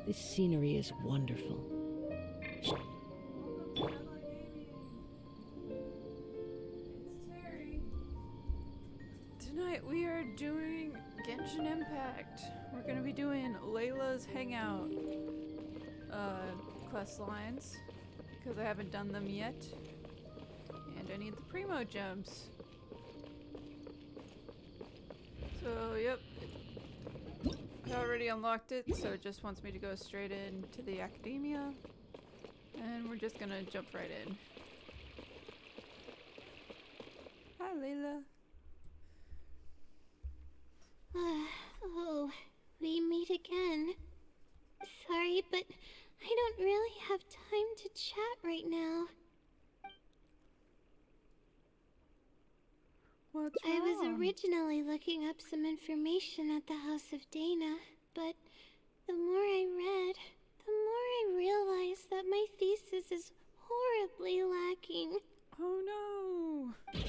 This scenery is wonderful. Tonight we are doing Genshin Impact. We're gonna be doing Layla's Hangout quest lines because I haven't done them yet, and I need the Primo gems. So yep, I already unlocked it, so it just wants me to go straight into the academia, and we're just gonna jump right in. Hi, Layla. Oh, we meet again. Sorry, but I don't really have time to chat right now. What's I was wrong? originally looking up some information at the House of Dana, but the more I read, the more I realized that my thesis is horribly lacking. Oh no!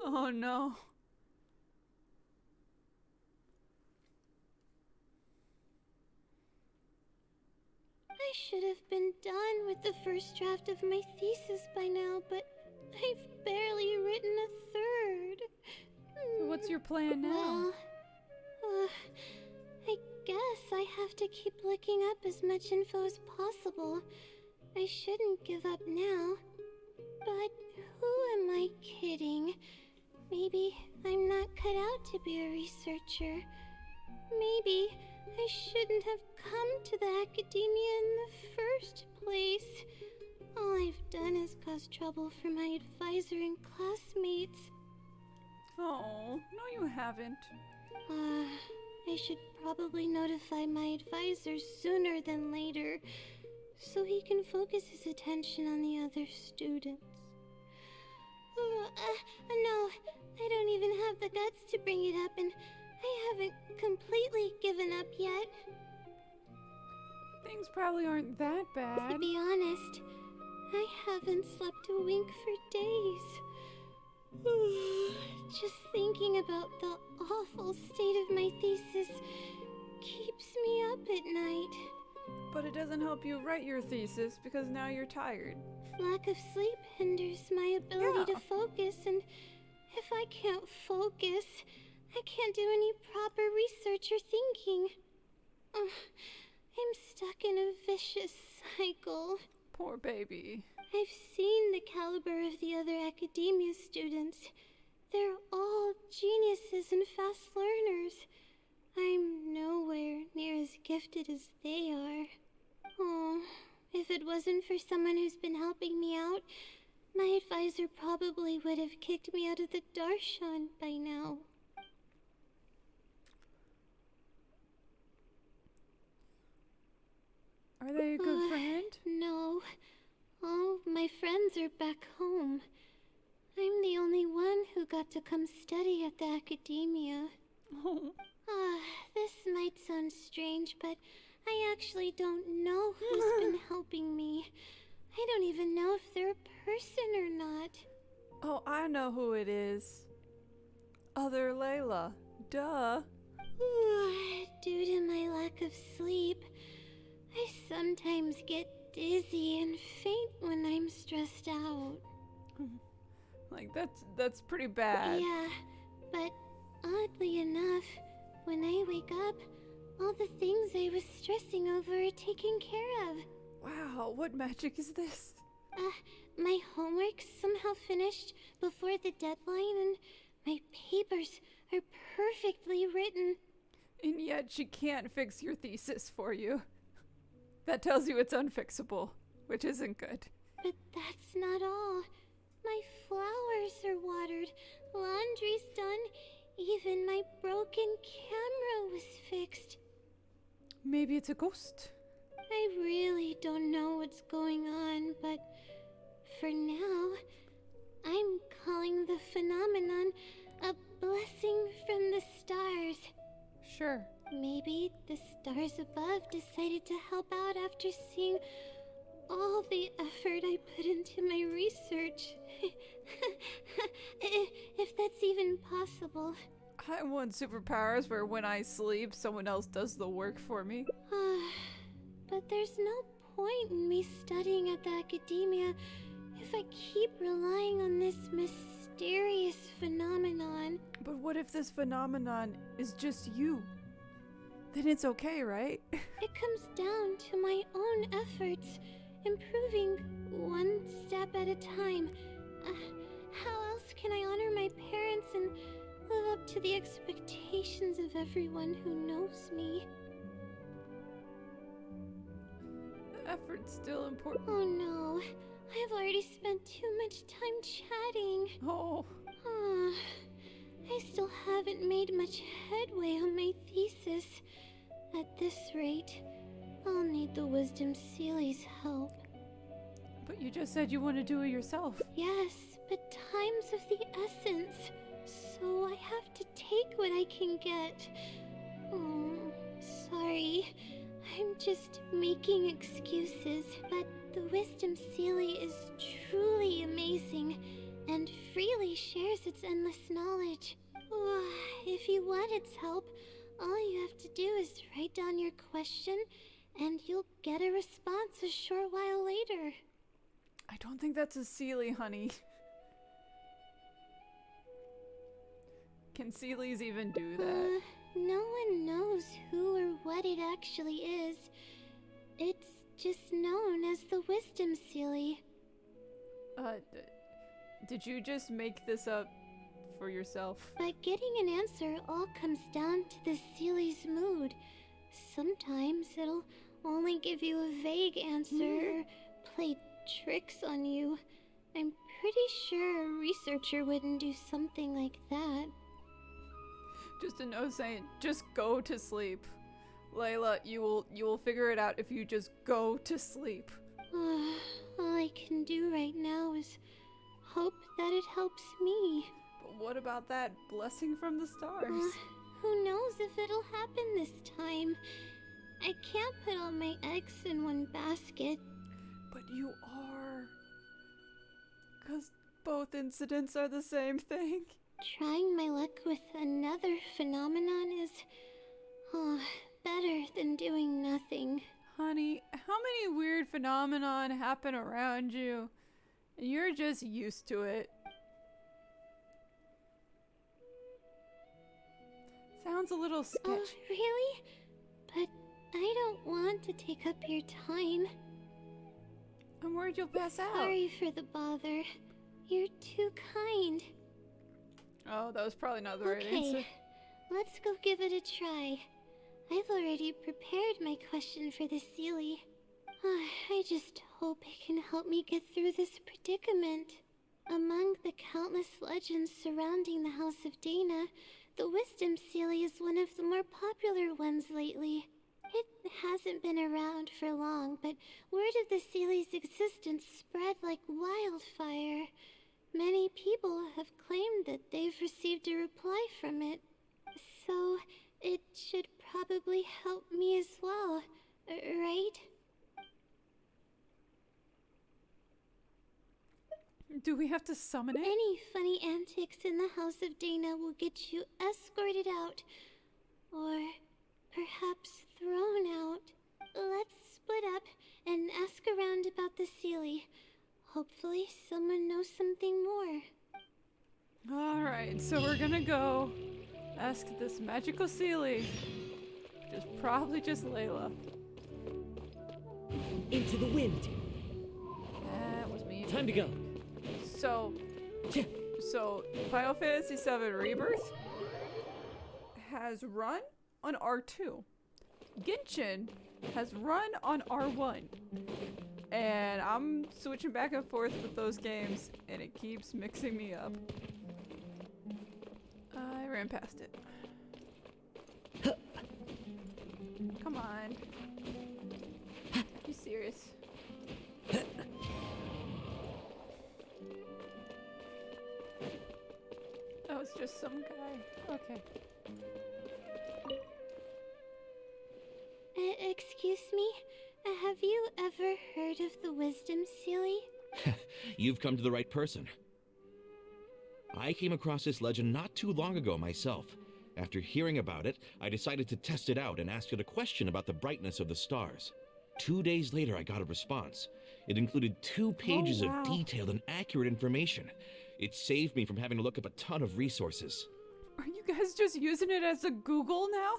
Oh no! I should have been done with the first draft of my thesis by now, but I've barely written a third. So what's your plan now? Well, I guess I have to keep looking up as much info as possible. I shouldn't give up now. But who am I kidding? Maybe I'm not cut out to be a researcher. Maybe I shouldn't have come to the academia in the first place. All I've done is cause trouble for my advisor and classmates. Oh, no you haven't. I should probably notify my advisor sooner than later, so he can focus his attention on the other students. No, I don't even have the guts to bring it up, and I haven't completely given up yet. Things probably aren't that bad. To be honest, I haven't slept a wink for days. Just thinking about the awful state of my thesis keeps me up at night. But it doesn't help you write your thesis because now you're tired. Lack of sleep hinders my ability to focus, and if I can't focus, I can't do any proper research or thinking. I'm stuck in a vicious cycle. Poor baby. I've seen the caliber of the other academia students. They're all geniuses and fast learners. I'm nowhere near as gifted as they are. Oh, if it wasn't for someone who's been helping me out, my advisor probably would have kicked me out of the Darshan by now. Are they a good friend? No. All my friends are back home. I'm the only one who got to come study at the academia. Oh. This might sound strange, but I actually don't know who's been helping me. I don't even know if they're a person or not. Oh, I know who it is. Other Layla. Duh. Due to my lack of sleep, I sometimes get dizzy and faint when I'm stressed out. Like, that's pretty bad. Yeah, but oddly enough, when I wake up, all the things I was stressing over are taken care of. Wow, what magic is this? My homework's somehow finished before the deadline, and my papers are perfectly written. And yet she can't fix your thesis for you. That tells you it's unfixable, which isn't good. But that's not all. My flowers are watered, laundry's done, even my broken camera was fixed. Maybe it's a ghost. I really don't know what's going on, but for now, I'm calling the phenomenon a blessing from the stars. Sure. Maybe the stars above decided to help out after seeing all the effort I put into my research. If that's even possible. I want superpowers where when I sleep, someone else does the work for me. But there's no point in me studying at the academia if I keep relying on this mysterious phenomenon. But what if this phenomenon is just you? Then it's okay, right? It comes down to my own efforts, improving one step at a time. How else can I honor my parents and live up to the expectations of everyone who knows me? Effort's still important. Oh no, I've already spent too much time chatting. Oh. I still haven't made much headway on my thesis. At this rate, I'll need the Wisdom Seelie's help. But you just said you want to do it yourself. Yes, but time's of the essence, so I have to take what I can get. Sorry, I'm just making excuses, but the Wisdom Seelie is truly amazing and freely shares its endless knowledge. If you want its help, all you have to do is write down your question and you'll get a response a short while later. I don't think that's a Seelie, honey. Can Seelies even do that? No one knows who or what it actually is. It's just known as the Wisdom Seelie. Did you just make this up for yourself? But getting an answer all comes down to the Seelie's mood. Sometimes it'll only give you a vague answer or play tricks on you. I'm pretty sure a researcher wouldn't do something like that. Just a note saying, just go to sleep. Layla, you will figure it out if you just go to sleep. All I can do right now is hope that it helps me. But what about that blessing from the stars? Who knows if it'll happen this time? I can't put all my eggs in one basket. But you are. 'Cause both incidents are the same thing. Trying my luck with another phenomenon is better than doing nothing. Honey, how many weird phenomenon happen around you? And you're just used to it. Sounds a little sketchy. Oh, really? But I don't want to take up your time. I'm worried you'll pass out. Sorry for the bother. You're too kind. Oh, that was probably not the right answer. Okay, let's go give it a try. I've already prepared my question for the Seelie. I just hope it can help me get through this predicament. Among the countless legends surrounding the House of Dana, the Wisdom Seelie is one of the more popular ones lately. It hasn't been around for long, but word of the Seelie's existence spread like wildfire. Many people have claimed that they've received a reply from it, so it should probably help me as well, right? Do we have to summon it? Any funny antics in the House of Dana will get you escorted out, or perhaps thrown out. Let's split up and ask around about the Seelie. Hopefully someone knows something more. Alright, so we're gonna go ask this magical Seelie. Which is probably just Layla. Into the wind. That was me. Time to go. So Final Fantasy VII Rebirth has run on R2. Genshin has run on R1. And I'm switching back and forth with those games, and it keeps mixing me up. I ran past it. Come on. You serious? Oh, it's just some guy. Okay. Excuse me? Have you ever heard of the Wisdom Seelie? You've come to the right person. I came across this legend not too long ago myself. After hearing about it, I decided to test it out and asked it a question about the brightness of the stars. 2 days later, I got a response. It included 2 pages wow. of detailed and accurate information. It saved me from having to look up a ton of resources. Are you guys just using it as a Google now?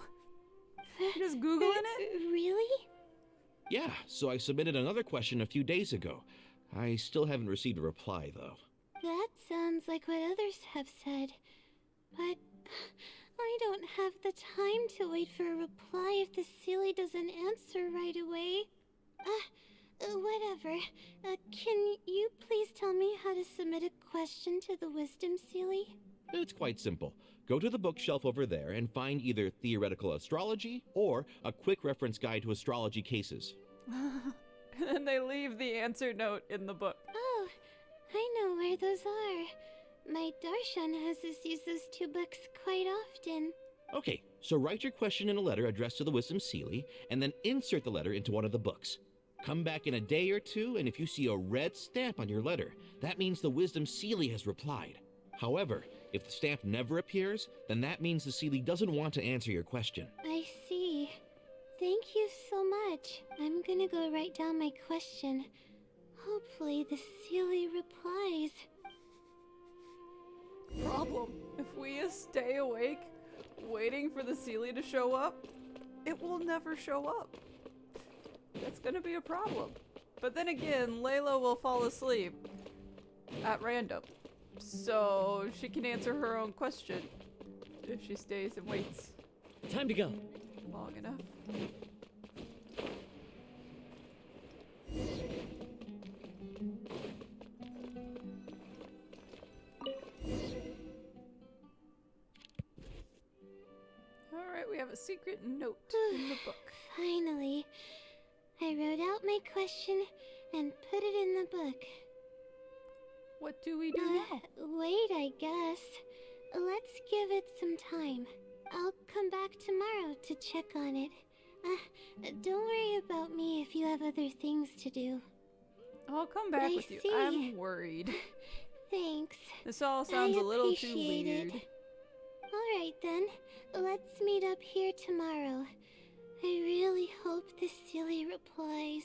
Just Googling it? Really? Yeah, so I submitted another question a few days ago. I still haven't received a reply, though. That sounds like what others have said. But I don't have the time to wait for a reply if the Seelie doesn't answer right away. Whatever. Can you please tell me how to submit a question to the Wisdom Seelie? It's quite simple. Go to the bookshelf over there and find either theoretical astrology or a quick reference guide to astrology cases. And then they leave the answer note in the book. Oh, I know where those are. My Darshan has us use those 2 books quite often. Okay, so write your question in a letter addressed to the Wisdom Seelie, and then insert the letter into one of the books. Come back in a day or 2, and if you see a red stamp on your letter, that means the Wisdom Seelie has replied. However, if the stamp never appears, then that means the Seelie doesn't want to answer your question. I see. Thank you so much. I'm gonna go write down my question. Hopefully the Seelie replies. Problem. If we stay awake, waiting for the Seelie to show up, it will never show up. That's gonna be a problem. But then again, Layla will fall asleep at random. So she can answer her own question if she stays and waits Time to go. long enough. Alright, we have a secret note in the book. Finally. I wrote out my question and put it in the book. What do we do now? Wait, I guess. Let's give it some time. I'll come back tomorrow to check on it. Don't worry about me if you have other things to do. I'll come back I with you. see. I'm worried. Thanks. This all sounds a little too appreciate weird. it. Alright then, let's meet up here tomorrow. I really hope the Seelie replies.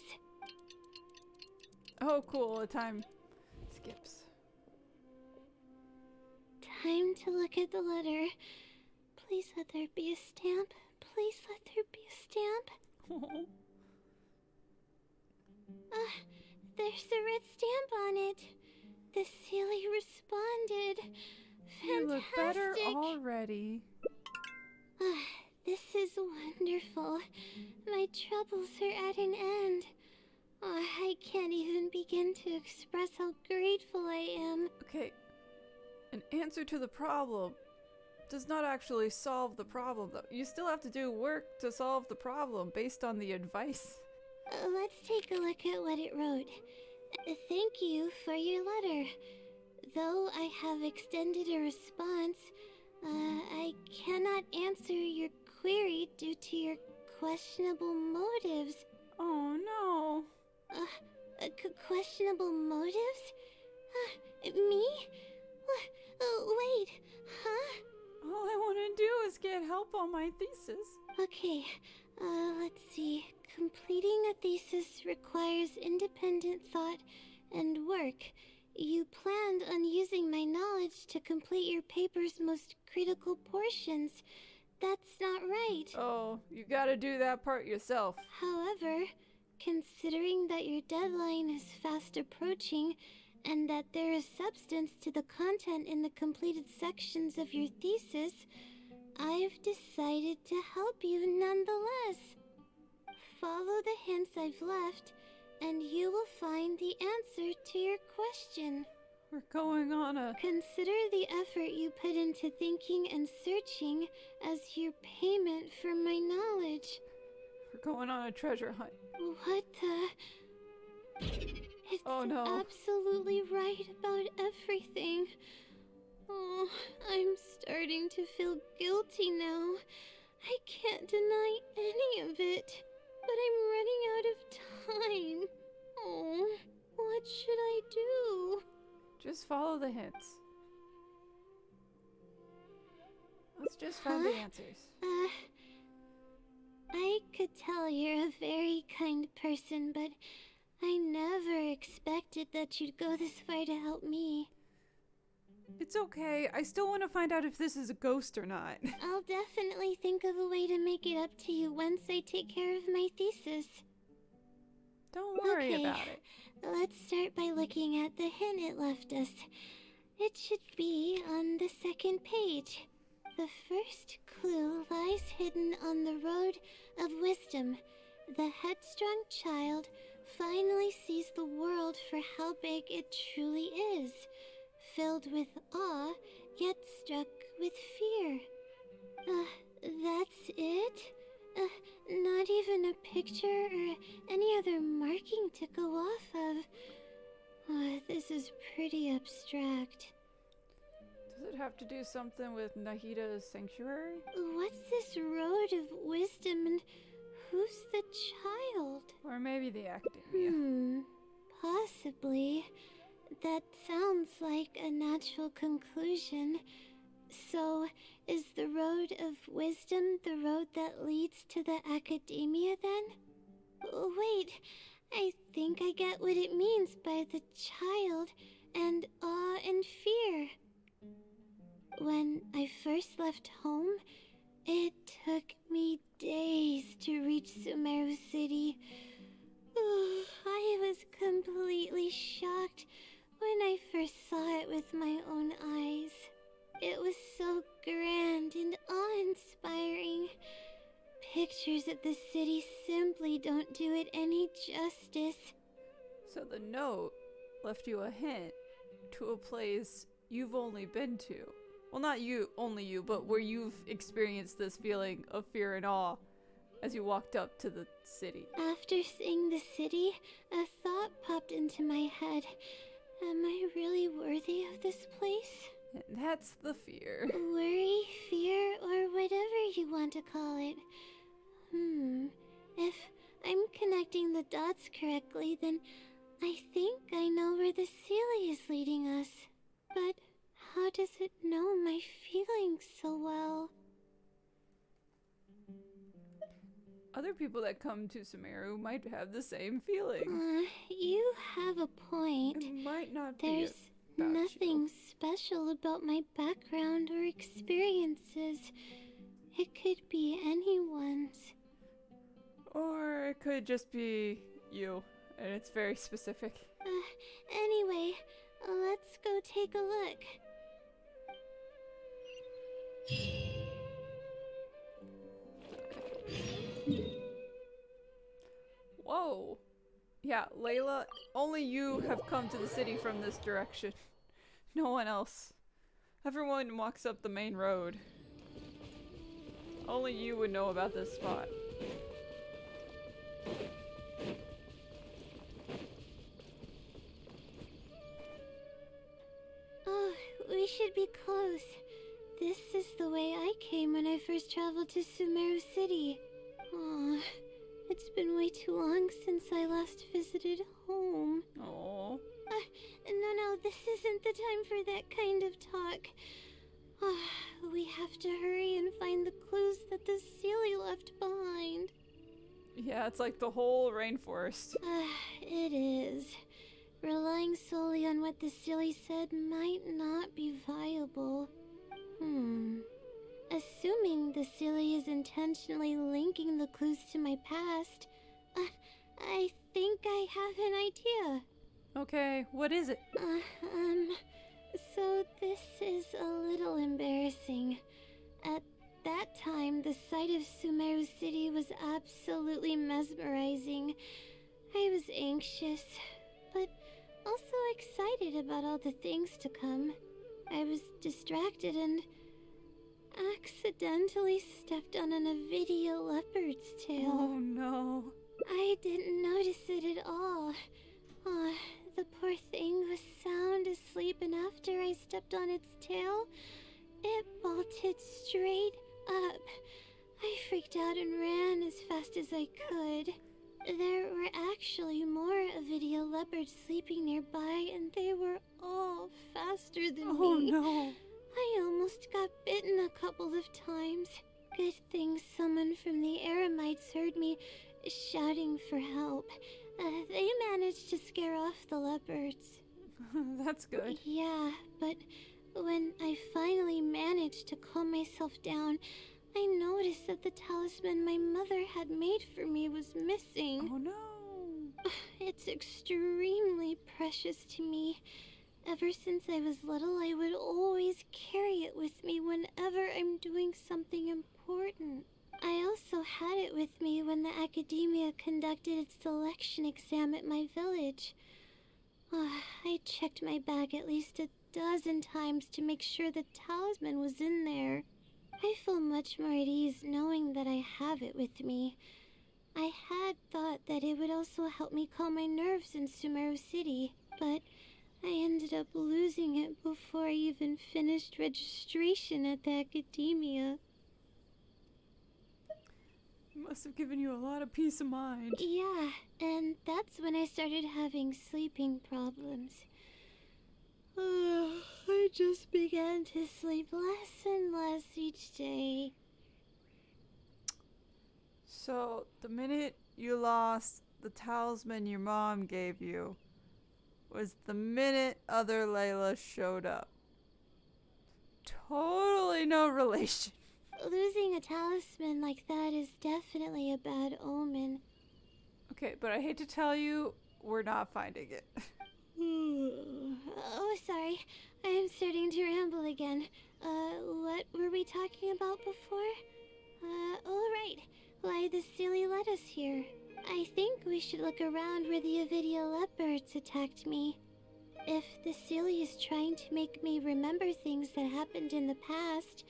Oh cool, the time skips. Time to look at the letter. Please let there be a stamp. Please let there be a stamp. There's a red stamp on it. The Seelie responded. You look better Fantastic. already. This is wonderful. My troubles are at an end. I can't even begin to express how grateful I am. Okay, an answer to the problem does not actually solve the problem, though. You still have to do work to solve the problem based on the advice. Let's take a look at what it wrote. Thank you for your letter. Though I have extended a response, I cannot answer your query due to your questionable motives. Oh no. Questionable motives? Me? Wait, huh? All I want to do is get help on my thesis. Okay, let's see. Completing a thesis requires independent thought and work. You planned on using my knowledge to complete your paper's most critical portions. That's not right. Oh, you gotta do that part yourself. However, considering that your deadline is fast approaching and that there is substance to the content in the completed sections of your thesis, I've decided to help you nonetheless. Follow the hints I've left, and you will find the answer to your question. We're going on a... Consider the effort you put into thinking and searching as your payment for my knowledge. We're going on a treasure hunt. What the... It's Oh, no. absolutely right about everything. Oh, I'm starting to feel guilty now. I can't deny any of it. But I'm running out of time. Oh, what should I do? Just follow the hints. Let's just found the answers. I could tell you're a very kind person, but I never expected that you'd go this far to help me. It's okay. I still want to find out if this is a ghost or not. I'll definitely think of a way to make it up to you once I take care of my thesis. Don't worry about it. Let's start by looking at the hint it left us. It should be on the second page. The first clue lies hidden on the road of wisdom. The headstrong child finally sees the world for how big it truly is, filled with awe, yet struck with fear. That's it? Not even a picture or any other marking to go off of. This is pretty abstract. Does it have to do something with Nahida's sanctuary? What's this road of wisdom and who's the child? Or maybe the academia. Possibly. That sounds like a natural conclusion. So, is the road of wisdom the road that leads to the academia then? Wait, I think I get what it means by the child and awe and fear. When I first left home, it took me days to reach Sumeru City. I was completely shocked when I first saw it with my own eyes. It was so grand and awe-inspiring. Pictures of the city simply don't do it any justice. So the note left you a hint to a place you've only been to. Well, not you, only you, but where you've experienced this feeling of fear and awe as you walked up to the city. After seeing the city, a thought popped into my head. Am I really worthy of this place? And that's the fear. Worry, fear, or whatever you want to call it. If I'm connecting the dots correctly, then I think I know where the Seelie is leading us. But how does it know my feelings so well? Other people that come to Sumeru might have the same feeling. You have a point. It might not be There's about nothing you. special about my background or experiences. It could be anyone's. Or it could just be you, and it's very specific. Anyway, let's go take a look. Whoa. Yeah, Layla, only you have come to the city from this direction. No one else. Everyone walks up the main road. Only you would know about this spot. Oh, we should be close. This is the way I came when I first traveled to Sumeru City. Aw, it's been way too long since I last visited home. Oh. No, this isn't the time for that kind of talk. We have to hurry and find the clues that the Seelie left behind. Yeah, it's like the whole rainforest. It is. Relying solely on what the Seelie said might not be viable. Assuming the Seelie is intentionally linking the clues to my past, I think I have an idea. Okay, what is it? So this is a little embarrassing. At that time, the sight of Sumeru City was absolutely mesmerizing. I was anxious, but also excited about all the things to come. I was distracted and accidentally stepped on an Avidia leopard's tail. Oh no. I didn't notice it at all. The poor thing was sound asleep, and after I stepped on its tail, it bolted straight up. I freaked out and ran as fast as I could. There were actually more Avidia leopards sleeping nearby, and they were all faster than me. Oh no. I almost got bitten a couple of times. Good thing someone from the Eremites heard me shouting for help. They managed to scare off the leopards. That's good. Yeah, but when I finally managed to calm myself down, I noticed that the talisman my mother had made for me was missing. Oh no. It's extremely precious to me. Ever since I was little, I would always carry it with me whenever I'm doing something important. I also had it with me when the academia conducted its selection exam at my village. I checked my bag at least a dozen times to make sure the talisman was in there. I feel much more at ease knowing that I have it with me. I had thought that it would also help me calm my nerves in Sumeru City, but I ended up losing it before I even finished registration at the academia. Must have given you a lot of peace of mind. Yeah, and that's when I started having sleeping problems. I just began to sleep less and less each day. So, the minute you lost the talisman your mom gave you was the minute other Layla showed up. Totally no relation. Losing a talisman like that is definitely a bad omen. Okay, but I hate to tell you, we're not finding it. Oh, sorry. I am starting to ramble again. What were we talking about before? Oh, right. Why the Seelie led us here. I think we should look around where the Avidia leopards attacked me. If the Seelie is trying to make me remember things that happened in the past,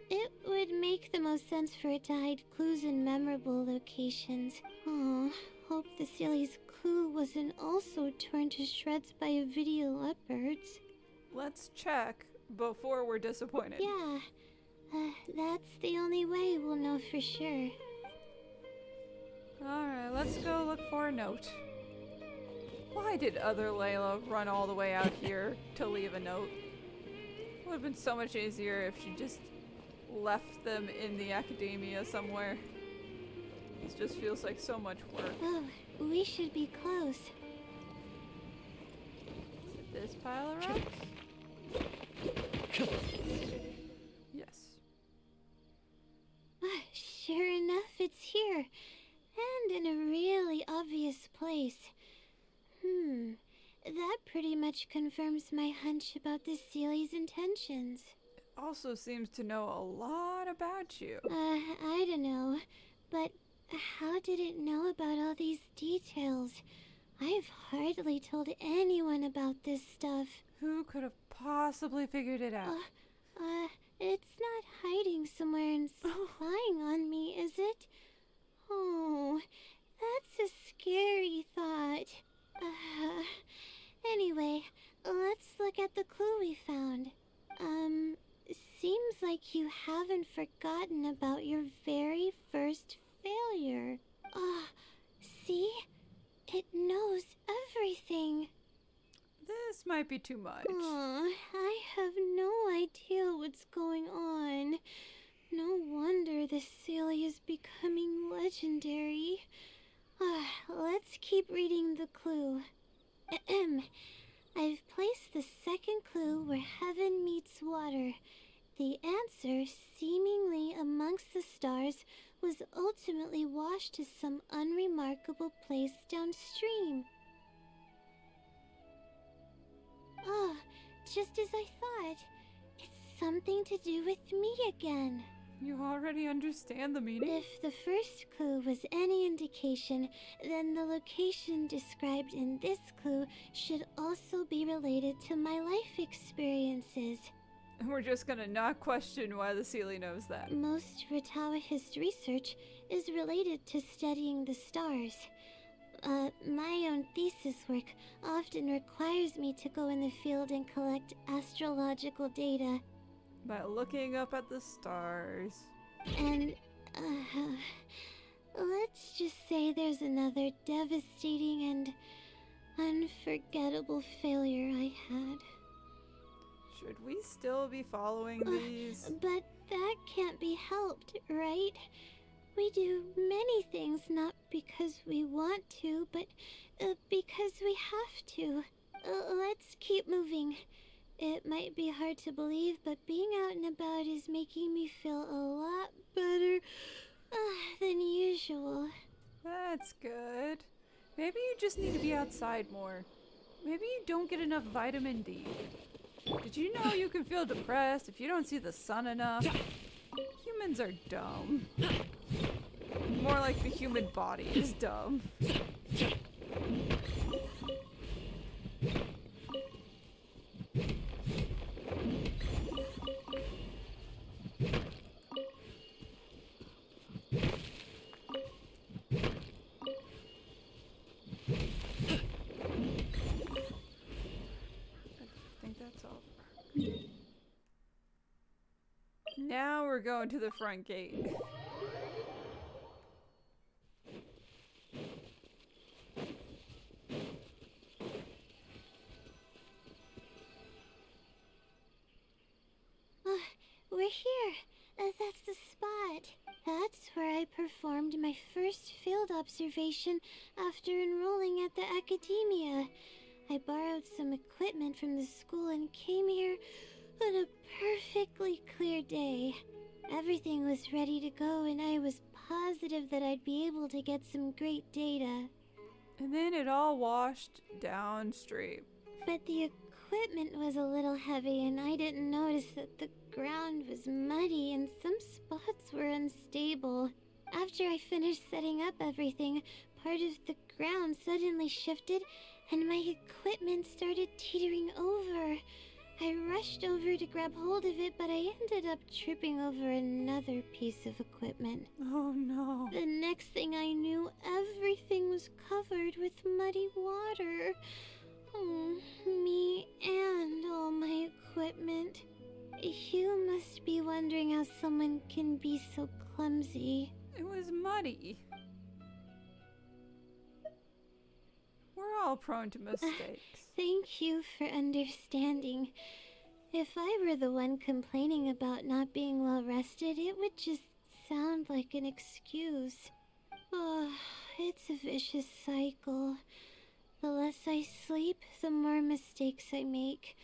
it would make the most sense for it to hide clues in memorable locations. Oh, hope the Seelie's clue wasn't also torn to shreds by Avidia leopards. Let's check before we're disappointed. Yeah, that's the only way we'll know for sure. Alright, let's go look for a note. Why did other Layla run all the way out here to leave a note? It would have been so much easier if she just left them in the academia somewhere. This just feels like so much work. Oh, we should be close. Is it this pile of rocks? Yes. Sure enough, it's here. And in a really obvious place. That pretty much confirms my hunch about the Seelie's intentions. Also seems to know a lot about you. I don't know. But how did it know about all these details? I've hardly told anyone about this stuff. Who could have possibly figured it out? It's not hiding somewhere and spying on me, is it? Oh, that's a scary thought. Anyway, let's look at the clue we found. Seems like you haven't forgotten about your very first failure. See? It knows everything. This might be too much. I have no idea what's going on. No wonder the Seelie is becoming legendary. Let's keep reading the clue. I've placed the second clue where heaven meets water. The answer, seemingly amongst the stars, was ultimately washed to some unremarkable place downstream. Just as I thought. It's something to do with me again. You already understand the meaning? If the first clue was any indication, then the location described in this clue should also be related to my life experiences. We're just gonna not question why the Seelie knows that. Most Ratawahist research is related to studying the stars. My own thesis work often requires me to go in the field and collect astrological data. By looking up at the stars. And, let's just say there's another devastating and unforgettable failure I had. Should we still be following these? But that can't be helped, right? We do many things not because we want to, but because we have to. Let's keep moving. It might be hard to believe, but being out and about is making me feel a lot better than usual. That's good. Maybe you just need to be outside more. Maybe you don't get enough vitamin D. Did you know you can feel depressed if you don't see the sun enough? Humans are dumb. More like the human body is dumb. Now we're going to the front gate. We're here. That's the spot. That's where I performed my first field observation after enrolling at the academia. I borrowed some equipment from the school and came here on a perfectly clear day. Everything was ready to go and I was positive that I'd be able to get some great data. And then it all washed downstream. But the equipment was a little heavy and I didn't notice that the ground was muddy and some spots were unstable. After I finished setting up everything, part of the ground suddenly shifted and my equipment started teetering over. I rushed over to grab hold of it, but I ended up tripping over another piece of equipment. Oh no. The next thing I knew, everything was covered with muddy water. Oh, me and all my equipment. You must be wondering how someone can be so clumsy. It was muddy. We're all prone to mistakes. Thank you for understanding. If I were the one complaining about not being well rested, it would just sound like an excuse. Oh, it's a vicious cycle. The less I sleep, the more mistakes I make.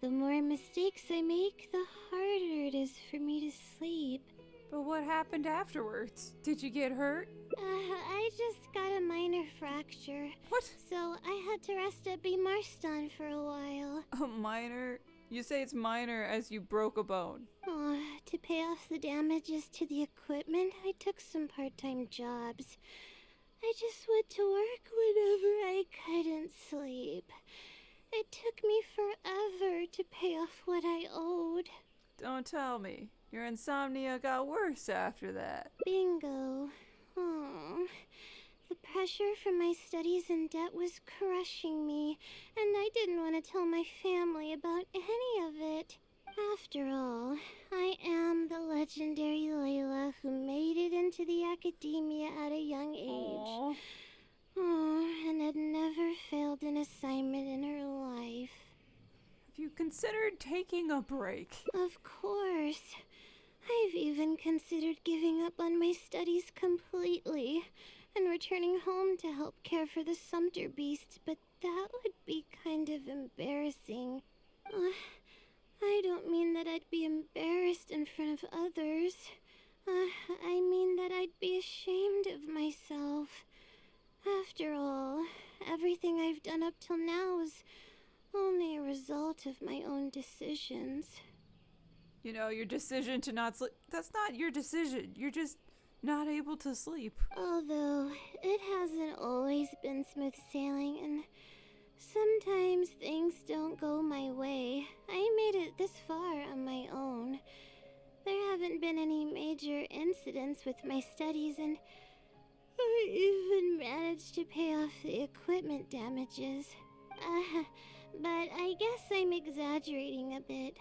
The more mistakes I make, the harder it is for me to sleep. But what happened afterwards? Did you get hurt? I just got a minor fracture. What? So I had to rest at B. Marston for a while. A minor? You say it's minor as you broke a bone. To pay off the damages to the equipment, I took some part-time jobs. I just went to work whenever I couldn't sleep. It took me forever to pay off what I owed. Don't tell me. Your insomnia got worse after that. Bingo. Oh, the pressure from my studies and debt was crushing me, and I didn't want to tell my family about any of it. After all, I am the legendary Layla who made it into the academia at a young age. Aww. Oh, and had never failed an assignment in her life. Have you considered taking a break? Of course. I've even considered giving up on my studies completely and returning home to help care for the Sumter beast, but that would be kind of embarrassing. I don't mean that I'd be embarrassed in front of others. I mean that I'd be ashamed of myself. After all, everything I've done up till now is only a result of my own decisions. You know, your decision to not sleep, that's not your decision. You're just not able to sleep. Although, it hasn't always been smooth sailing, and sometimes things don't go my way. I made it this far on my own. There haven't been any major incidents with my studies, and I even managed to pay off the equipment damages. But I guess I'm exaggerating a bit.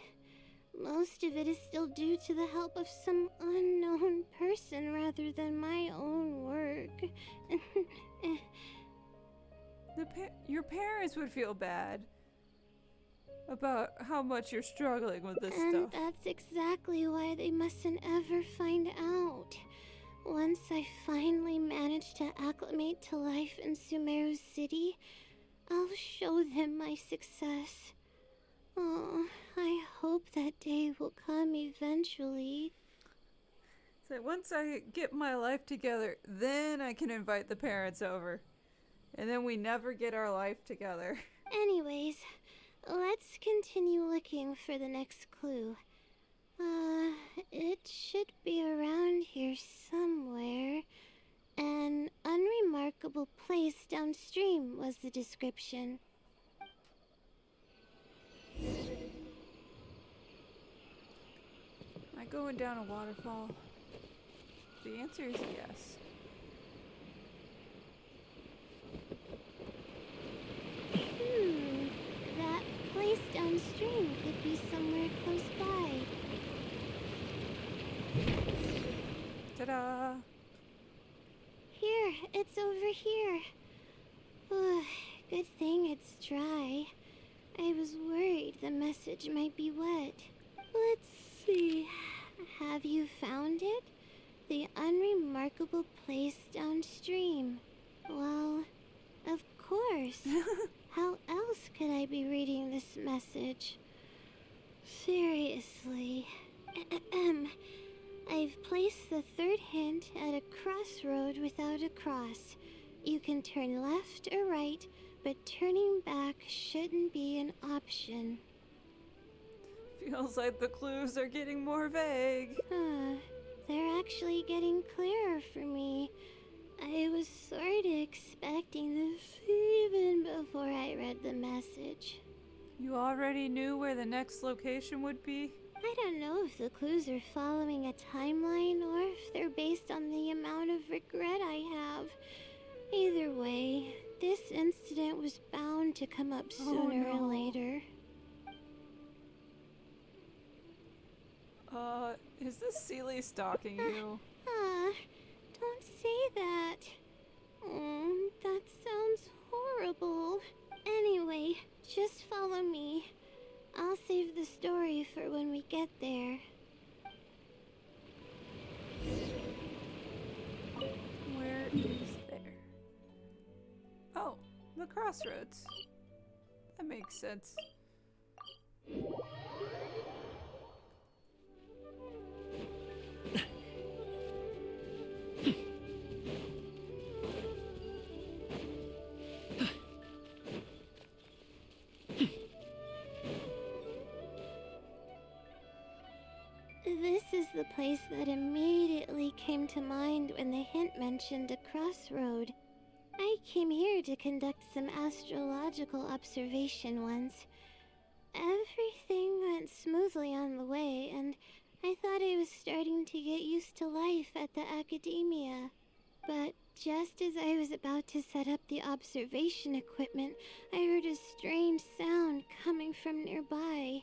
Most of it is still due to the help of some unknown person rather than my own work. Your parents would feel bad. about how much you're struggling with this And stuff. that's exactly why they mustn't ever find out. Once I finally manage to acclimate to life in Sumeru City, I'll show them my success. Oh, I hope that day will come eventually. So once I get my life together, then I can invite the parents over. And then we never get our life together. Anyways, let's continue looking for the next clue. It should be around here somewhere. An unremarkable place downstream was the description. Am I going down a waterfall? The answer is yes. That place downstream could be somewhere close by. Ta-da! Here, it's over here. Good thing it's dry. I was worried the message might be wet. Let's see. Have you found it? The unremarkable place downstream. Well, of course. How else could I be reading this message? Seriously. I've placed the third hint at a crossroad without a cross. You can turn left or right, but turning back shouldn't be an option. Feels like the clues are getting more vague. They're actually getting clearer for me. I was sort of expecting this even before I read the message. You already knew where the next location would be? I don't know if the clues are following a timeline or if they're based on the amount of regret I have. Either way, this incident was bound to come up sooner or later. Is this Seelie stalking you? Don't say that. That sounds horrible. Anyway, just follow me. I'll save the story for when we get there. Where is there? Oh, the crossroads. That makes sense. This is the place that immediately came to mind when the hint mentioned a crossroad. I came here to conduct some astrological observation once. Everything went smoothly on the way, and I thought I was starting to get used to life at the academia. But just as I was about to set up the observation equipment, I heard a strange sound coming from nearby.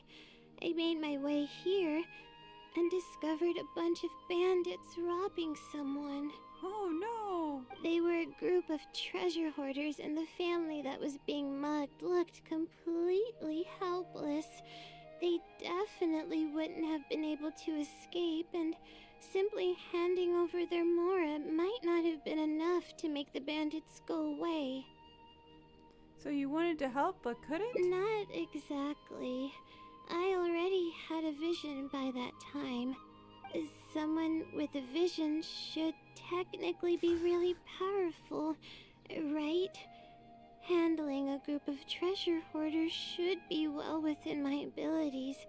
I made my way here and discovered a bunch of bandits robbing someone. Oh no! They were a group of treasure hoarders, and the family that was being mugged looked completely helpless. They definitely wouldn't have been able to escape, and simply handing over their Mora might not have been enough to make the bandits go away. So you wanted to help but couldn't? Not exactly. I already had a vision by that time. Someone with a vision should technically be really powerful, right? Handling a group of treasure hoarders should be well within my abilities.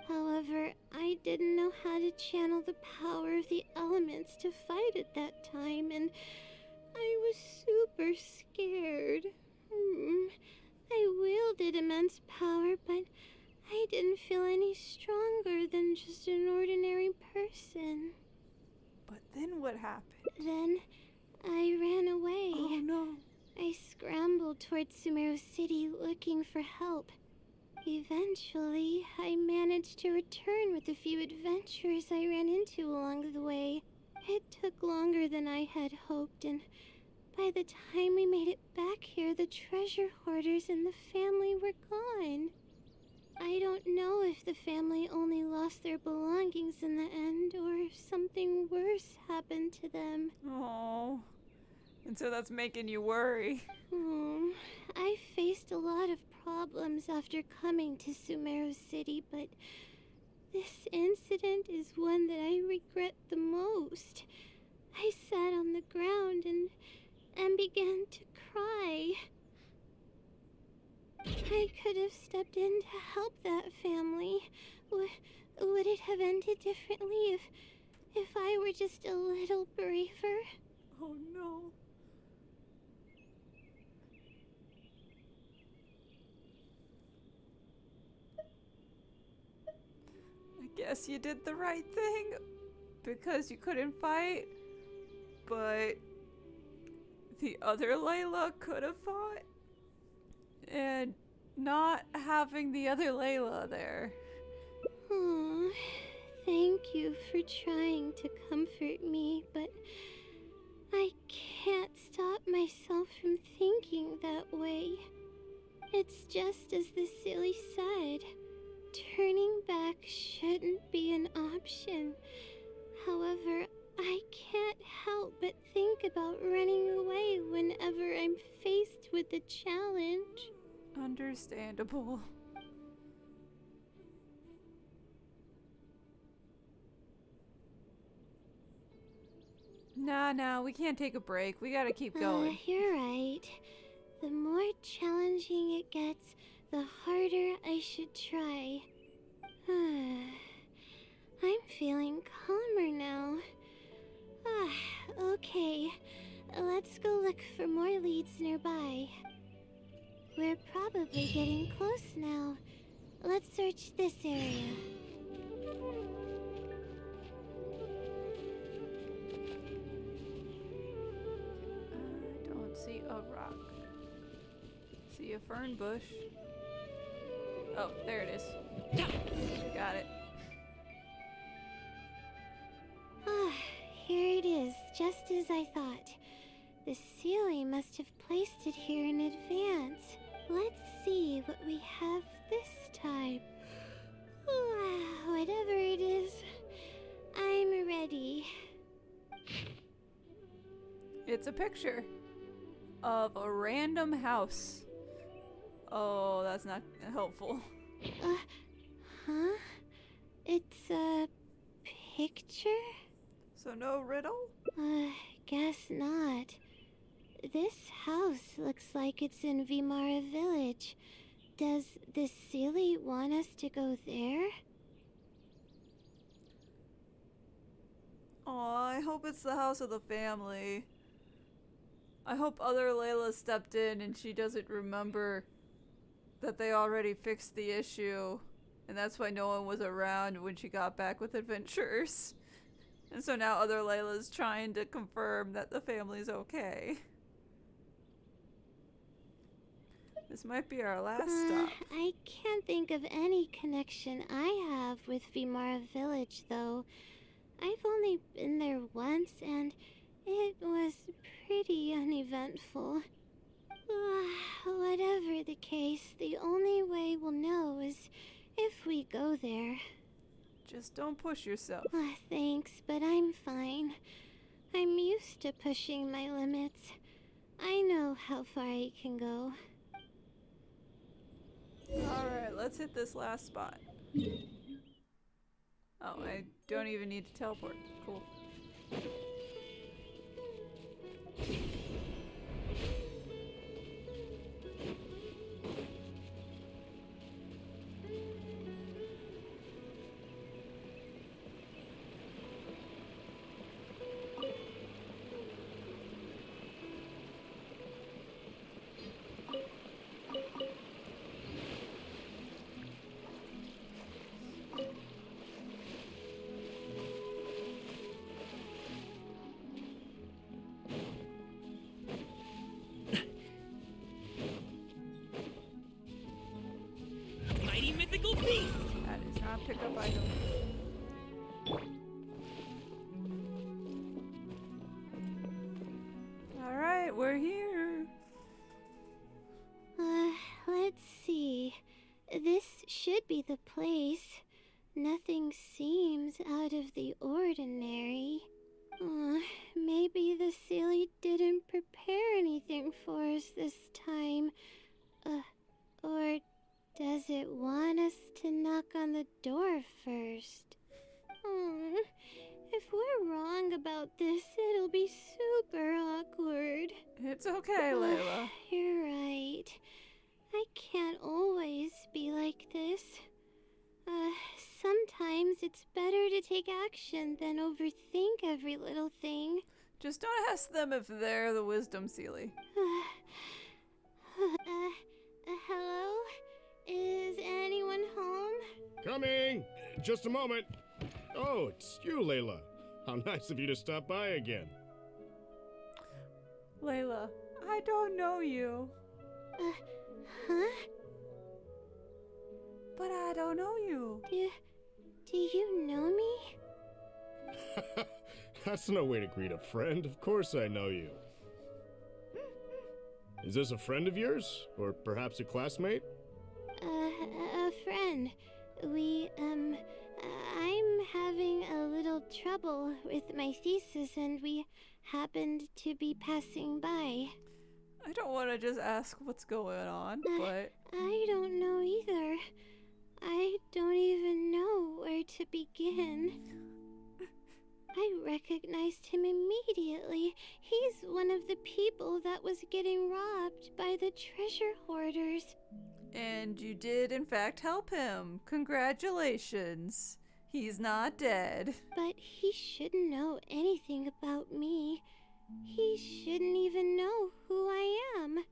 However, I didn't know how to channel the power of the elements to fight at that time, and I was super scared. I wielded immense power, but I didn't feel any stronger than just an ordinary person. But then what happened? Then I ran away. Oh no. I scrambled towards Sumeru City looking for help. Eventually, I managed to return with a few adventurers I ran into along the way. It took longer than I had hoped, and by the time we made it back here, the treasure hoarders and the family were gone. I don't know if the family only lost their belongings in the end or if something worse happened to them. Oh. And so that's making you worry. I faced a lot of problems after coming to Sumeru City, but this incident is one that I regret the most. I sat on the ground and began to cry. I could have stepped in to help that family. Would it have ended differently if I were just a little braver? Oh no. I guess you did the right thing because you couldn't fight, but the other Layla could have fought, and not having the other Layla there. Aw, thank you for trying to comfort me, but I can't stop myself from thinking that way. It's just as the silly said. Turning back shouldn't be an option. However, I can't help but think about running away whenever I'm faced with a challenge. Understandable. Nah, we can't take a break. We gotta keep going. You're right. The more challenging it gets, the harder I should try. I'm feeling calmer now. Okay. Let's go look for more leads nearby. We're probably getting close now. Let's search this area. I don't see a rock. See a fern bush. Oh, there it is. Got it. Here it is, just as I thought. The Seelie must have placed it here in advance. Let's see what we have this time. Whatever it is, I'm ready. It's a picture of a random house. Oh, that's not helpful. Huh? It's a picture? So no riddle? Guess not. This house looks like it's in Vimara Village. Does the Seelie want us to go there? Oh, I hope it's the house of the family. I hope other Layla stepped in and she doesn't remember that they already fixed the issue. And that's why no one was around when she got back with adventurers. And so now other Layla's trying to confirm that the family's okay. This might be our last stop. I can't think of any connection I have with Vimara Village, though. I've only been there once, and it was pretty uneventful. Whatever the case, the only way we'll know is if we go there. Just don't push yourself. Thanks, but I'm fine. I'm used to pushing my limits. I know how far I can go. Alright, let's hit this last spot. Oh, I don't even need to teleport. Cool. Mighty mythical beast! That is not a pickup item. Alright, we're here. Let's see. This should be the place. Nothing seems out of the ordinary. Maybe the Seelie didn't prepare anything for us this time. Or does it want us to knock on the door first? If we're wrong about this, it'll be super awkward. It's okay, Layla. You're right. I can't always be like this. Sometimes it's better to take action than overthink every little thing. Just don't ask them if they're the Wisdom Seelie. Hello? Is anyone home? Coming! Just a moment. Oh, it's you, Layla. How nice of you to stop by again. Layla, I don't know you. Huh? But I don't know you. Do you know me? That's no way to greet a friend. Of course I know you. Is this a friend of yours? Or perhaps a classmate? A friend. I'm having a little trouble with my thesis and we happened to be passing by. I don't want to just ask what's going on, but... I don't know either. I don't even know where to begin. I recognized him immediately. He's one of the people that was getting robbed by the treasure hoarders. And you did, in fact, help him. Congratulations. He's not dead. But he shouldn't know anything about me. He shouldn't even know who I am.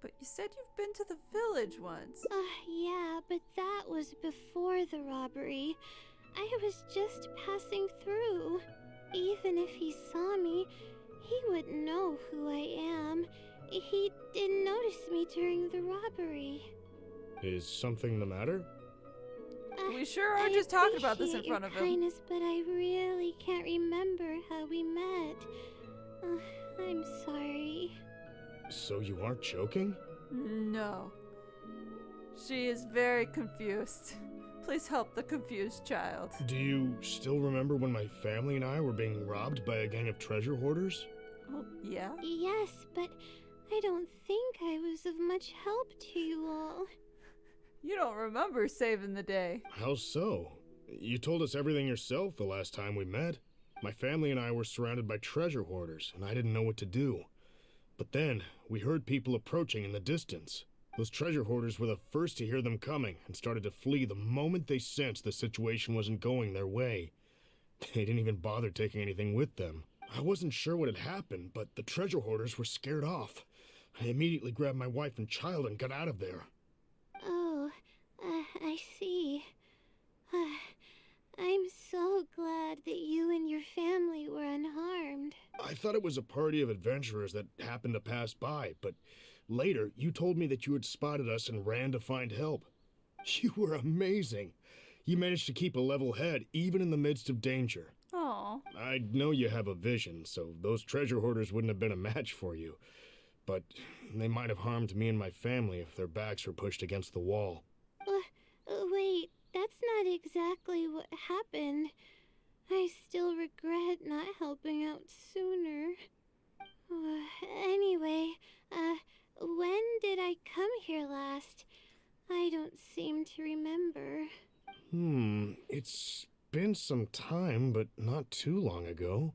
But you said you've been to the village once. Yeah, but that was before the robbery. I was just passing through. Even if he saw me, he wouldn't know who I am. He didn't notice me during the robbery. Is something the matter? We sure are just talking about this in front of him. Kindness, but I really can't remember how we met. I'm sorry. So you aren't joking? No. She is very confused. Please help the confused child. Do you still remember when my family and I were being robbed by a gang of treasure hoarders? Oh, yeah? Yes, but I don't think I was of much help to you all. You don't remember saving the day. How so? You told us everything yourself the last time we met. My family and I were surrounded by treasure hoarders, and I didn't know what to do. But then, we heard people approaching in the distance. Those treasure hoarders were the first to hear them coming and started to flee the moment they sensed the situation wasn't going their way. They didn't even bother taking anything with them. I wasn't sure what had happened, but the treasure hoarders were scared off. I immediately grabbed my wife and child and got out of there. Oh, I see. I'm so glad that you and your family were unharmed. I thought it was a party of adventurers that happened to pass by, but later you told me that you had spotted us and ran to find help. You were amazing. You managed to keep a level head even in the midst of danger. Aw. I know you have a vision, so those treasure hoarders wouldn't have been a match for you. But they might have harmed me and my family if their backs were pushed against the wall. Wait, that's not exactly what happened. I still regret not helping out sooner. Anyway, when did I come here last? I don't seem to remember. It's been some time, but not too long ago.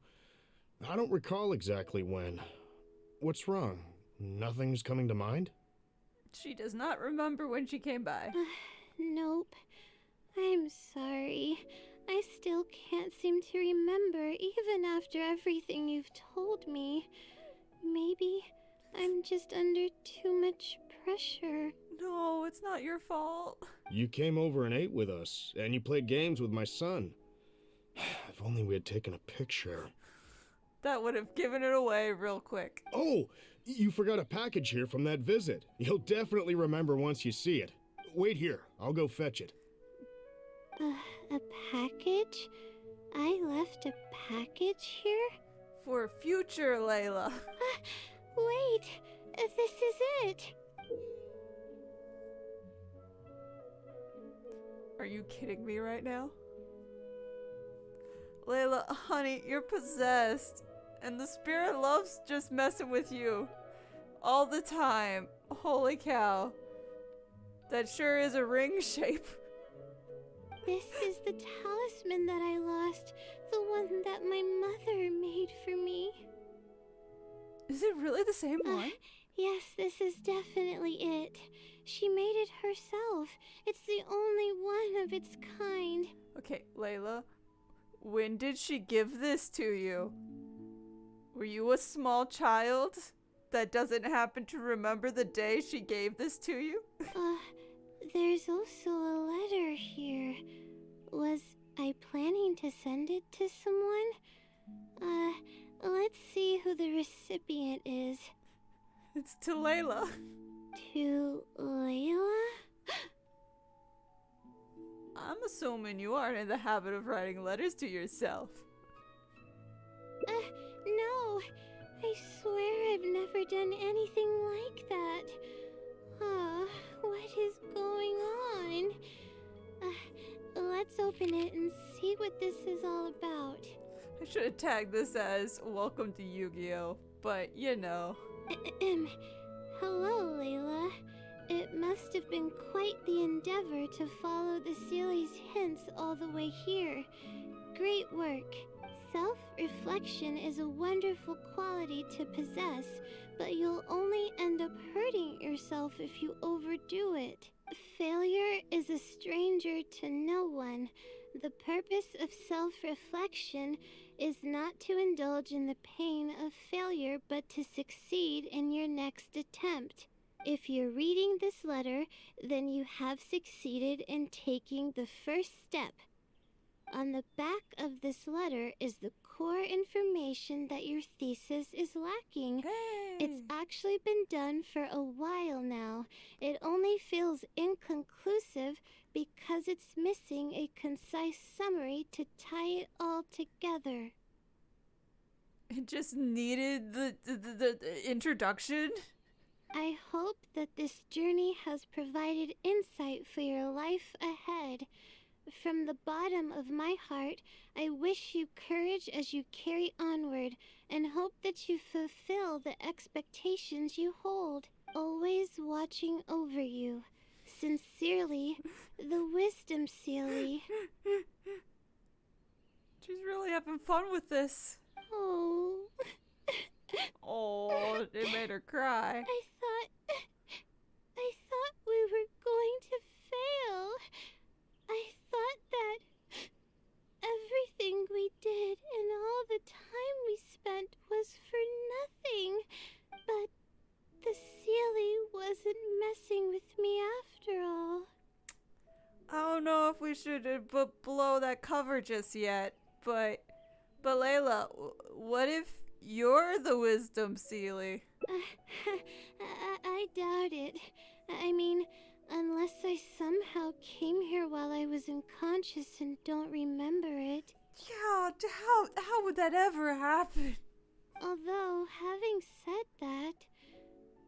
I don't recall exactly when. What's wrong? Nothing's coming to mind? She does not remember when she came by. Nope. I'm sorry. I still can't seem to remember, even after everything you've told me. Maybe I'm just under too much pressure. No, it's not your fault. You came over and ate with us, and you played games with my son. If only we had taken a picture. That would have given it away real quick. Oh, you forgot a package here from that visit. You'll definitely remember once you see it. Wait here, I'll go fetch it. A package? I left a package here? For future Layla. Wait, this is it. Are you kidding me right now? Layla, honey, you're possessed. And the spirit loves just messing with you. All the time. Holy cow. That sure is a ring shape. This is the talisman that I lost. The one that my mother made for me. Is it really the same one? Yes, this is definitely it. She made it herself. It's the only one of its kind. Okay, Layla. When did she give this to you? Were you a small child that doesn't happen to remember the day she gave this to you? There's also a letter here. Was I planning to send it to someone? Let's see who the recipient is. It's to Layla. To Layla? I'm assuming you aren't in the habit of writing letters to yourself. No. I swear I've never done anything like that. What is going on? Let's open it and see what this is all about. I should have tagged this as Welcome to Yu-Gi-Oh! But, you know. Hello, Layla. It must have been quite the endeavor to follow the Seelie's hints all the way here. Great work. Self-reflection is a wonderful quality to possess, but you'll only end up hurting yourself if you overdo it. Failure is a stranger to no one. The purpose of self-reflection is not to indulge in the pain of failure, but to succeed in your next attempt. If you're reading this letter, then you have succeeded in taking the first step. On the back of this letter is the core information that your thesis is lacking. Hey. It's actually been done for a while now. It only feels inconclusive because it's missing a concise summary to tie it all together. It just needed the introduction. I hope that this journey has provided insight for your life ahead. From the bottom of my heart, I wish you courage as you carry onward, and hope that you fulfill the expectations you hold, always watching over you. Sincerely, the Wisdom Seelie. She's really having fun with this. Oh. Oh, it made her cry. I thought we were going to fail. I thought that everything we did and all the time we spent was for nothing. But the Seelie wasn't messing with me after all. I don't know if we should blow that cover just yet, but Layla, what if you're the Wisdom Seelie? I doubt it. I mean, unless I somehow came here while I was unconscious and don't remember it. Yeah, how would that ever happen? Although, having said that,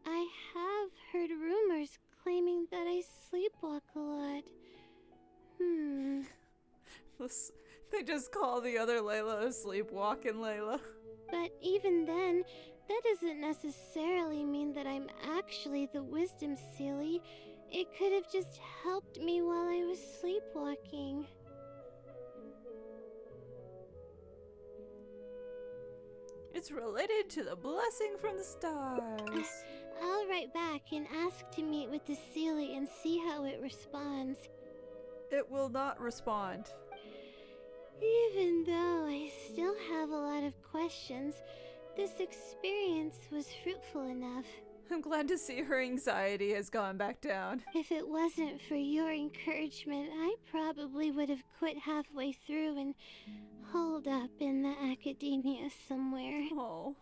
I have heard rumors claiming that I sleepwalk a lot. They just call the other Layla a sleepwalking Layla. But even then, that doesn't necessarily mean that I'm actually the Wisdom Seelie. It could have just helped me while I was sleepwalking. It's related to the blessing from the stars. I'll write back and ask to meet with the Seelie and see how it responds. It will not respond. Even though I still have a lot of questions, this experience was fruitful enough. I'm glad to see her anxiety has gone back down. If it wasn't for your encouragement, I probably would have quit halfway through and holed up in the academia somewhere. Oh.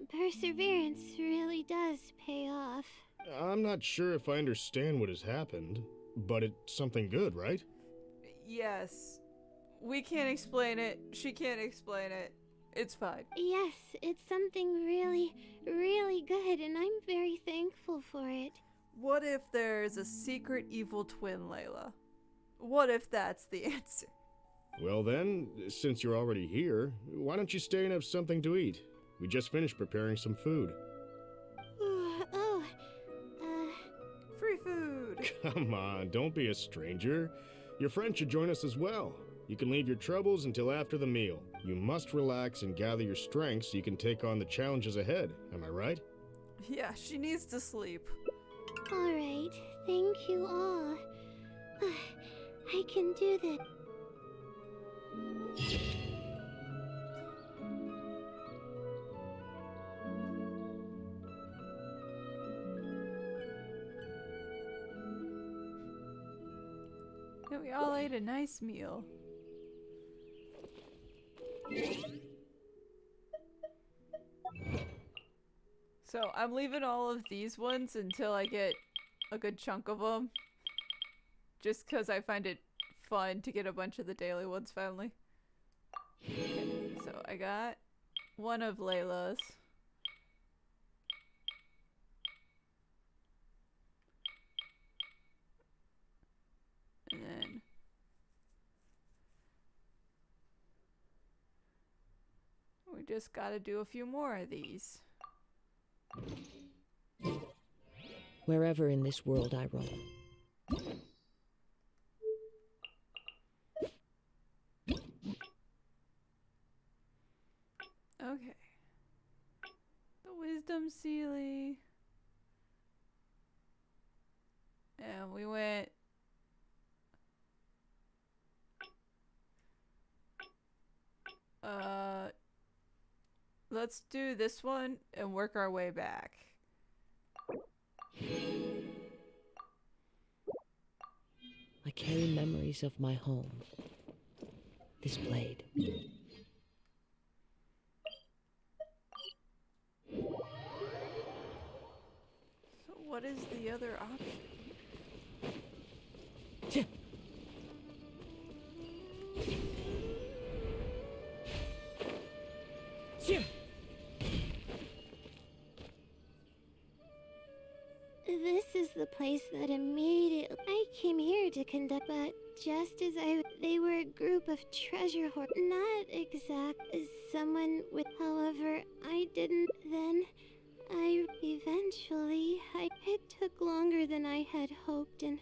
Perseverance really does pay off. I'm not sure if I understand what has happened, but it's something good, right? Yes. We can't explain it. She can't explain it. It's fine. Yes, it's something really, really good, and I'm very thankful for it. What if there's a secret evil twin, Layla? What if that's the answer? Well then, since you're already here, why don't you stay and have something to eat? We just finished preparing some food. Oh, Free food. Come on, don't be a stranger. Your friend should join us as well. You can leave your troubles until after the meal. You must relax and gather your strength so you can take on the challenges ahead. Am I right? Yeah, she needs to sleep. alright. Thank you all. I can do this. And we all ate a nice meal. So I'm leaving all of these ones until I get a good chunk of them. Just because I find it fun to get a bunch of the daily ones finally. Okay, so I got one of Layla's. And then we just gotta do a few more of these. Wherever in this world I roam. Okay. The Wisdom Seelie. And we went. Let's do this one and work our way back. I carry memories of my home. This blade. So what is the other option? This is the place that immediately I came here to conduct, but just as they were a group of treasure hoarders. Not exact as someone with, however, I didn't then. It took longer than I had hoped, and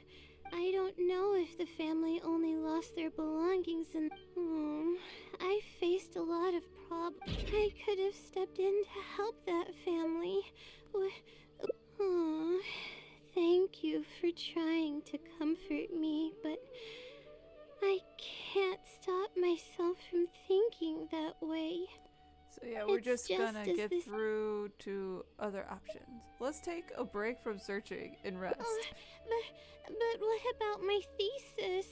I don't know if the family only lost their belongings and, I faced a lot of problems. I could have stepped in to help that family. Thank you for trying to comfort me, but I can't stop myself from thinking that way. So yeah, we're It's just just gonna as get this- through to other options. Let's take a break from searching and rest. But what about my thesis?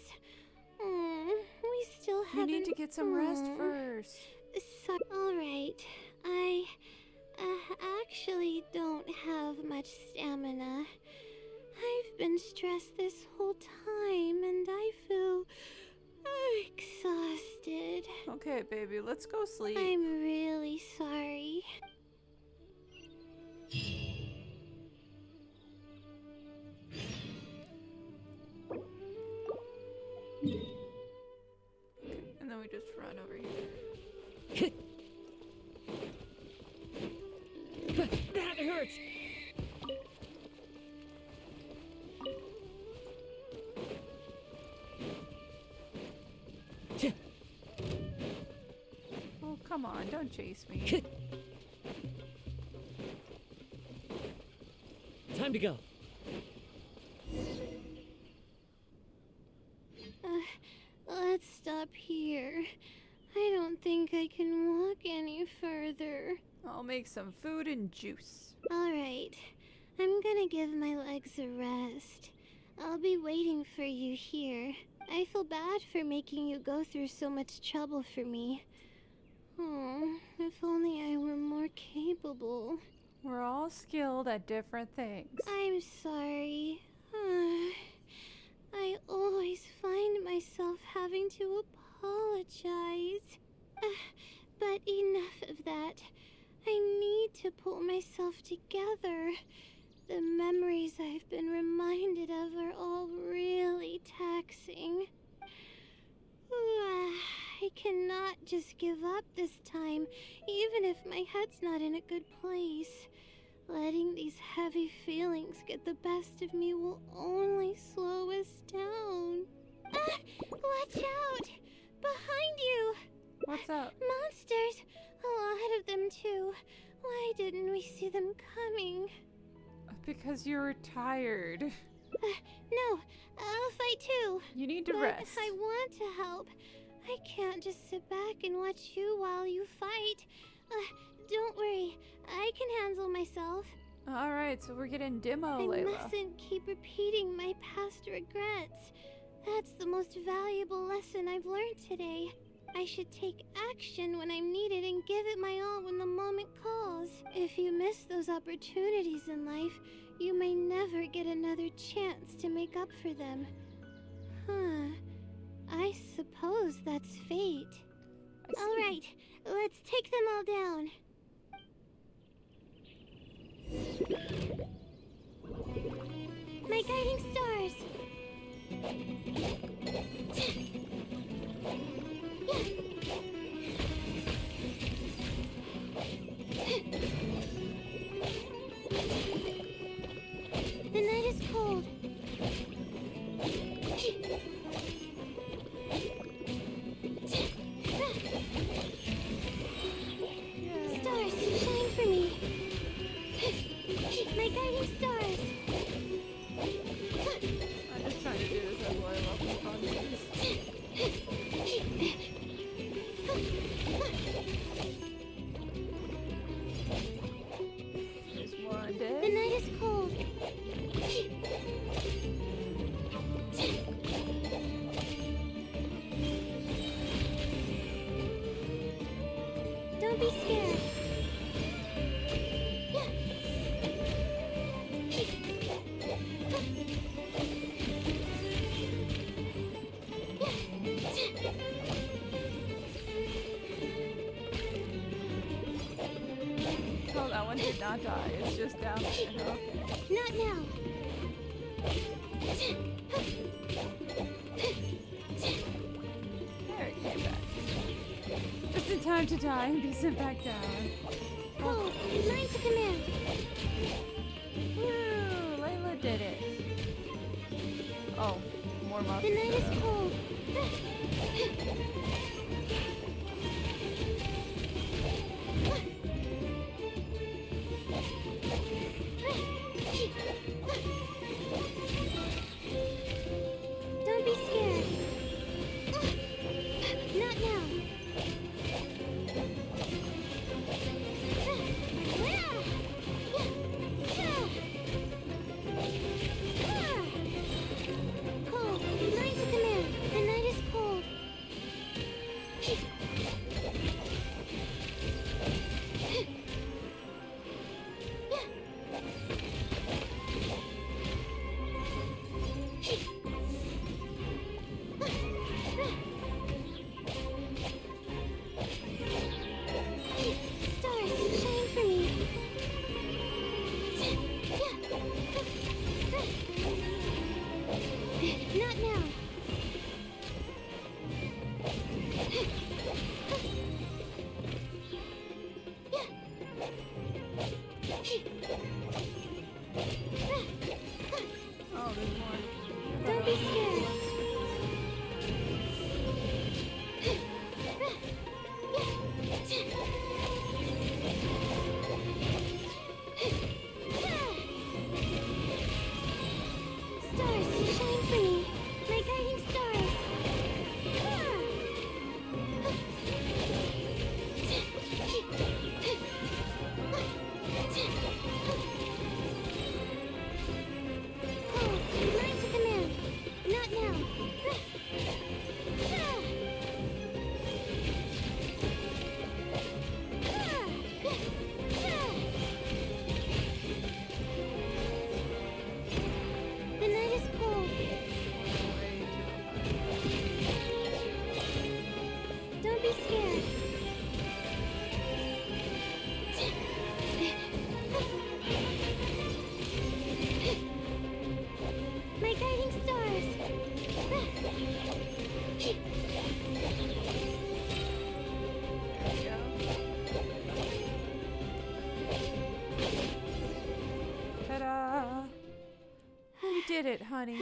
We still You haven't. need to get some rest first. All right. I actually don't have much stamina. I've been stressed this whole time, and I feel exhausted. Okay, baby, let's go sleep. I'm really sorry. And then we just run over here. That hurts! Oh, come on, don't chase me. Time to go. Let's stop here. I don't think I can walk any further. I'll make some food and juice. Alright, I'm gonna give my legs a rest. I'll be waiting for you here. I feel bad for making you go through so much trouble for me. Oh, if only I were more capable. We're all skilled at different things. I'm sorry. I always find myself having to apologize. But enough of that. I need to pull myself together. The memories I've been reminded of are all really taxing. I cannot just give up this time, even if my head's not in a good place. Letting these heavy feelings get the best of me will only slow us down. Ah! Watch out! Behind you! What's up? Monsters! A lot of them, too. Why didn't we see them coming? Because you're tired. No, I'll fight too. You need to But rest. I want to help. I can't just sit back and watch you while you fight. Don't worry, I can handle myself. Alright, so we're getting demo, I Layla. mustn't keep repeating my past regrets. That's the most valuable lesson I've learned today. I should take action when I'm needed and give it my all when the moment calls. If you miss those opportunities in life, you may never get another chance to make up for them. Huh. I suppose that's fate. I see. All right, let's take them all down. My guiding stars. The night is cold. Stars, shine for me. My guiding stars. I'm just trying to do this as Layla keep on doing this. There's one The dead. night is cold. Don't be scared. Oh, that one did not die. It's just down there. Okay. Not now. There it came back. Just in time to die and be sent back down. Oh, mine to command. Woo! Layla did it. Oh, more The monsters. night is cold. Don't be scared. Not now. Cold. Mine to command. The night is cold. it, honey.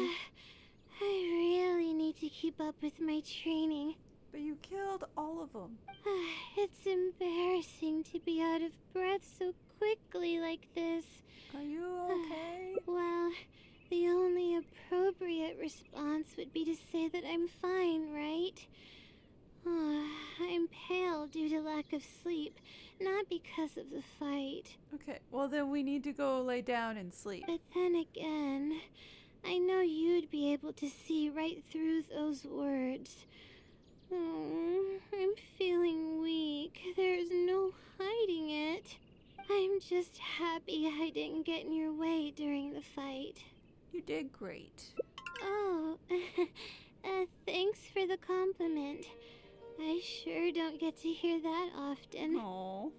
I really need to keep up with my training. But you killed all of them. It's embarrassing to be out of breath so quickly like this. Are you okay? Well, the only appropriate response would be to say that I'm fine, right? I'm pale due to lack of sleep, not because of the fight. Okay, well then we need to go lay down and sleep. But then again, I know you'd be able to see right through those words. I'm feeling weak. There's no hiding it. I'm just happy I didn't get in your way during the fight. You did great. Oh, thanks for the compliment. I sure don't get to hear that often. Aww.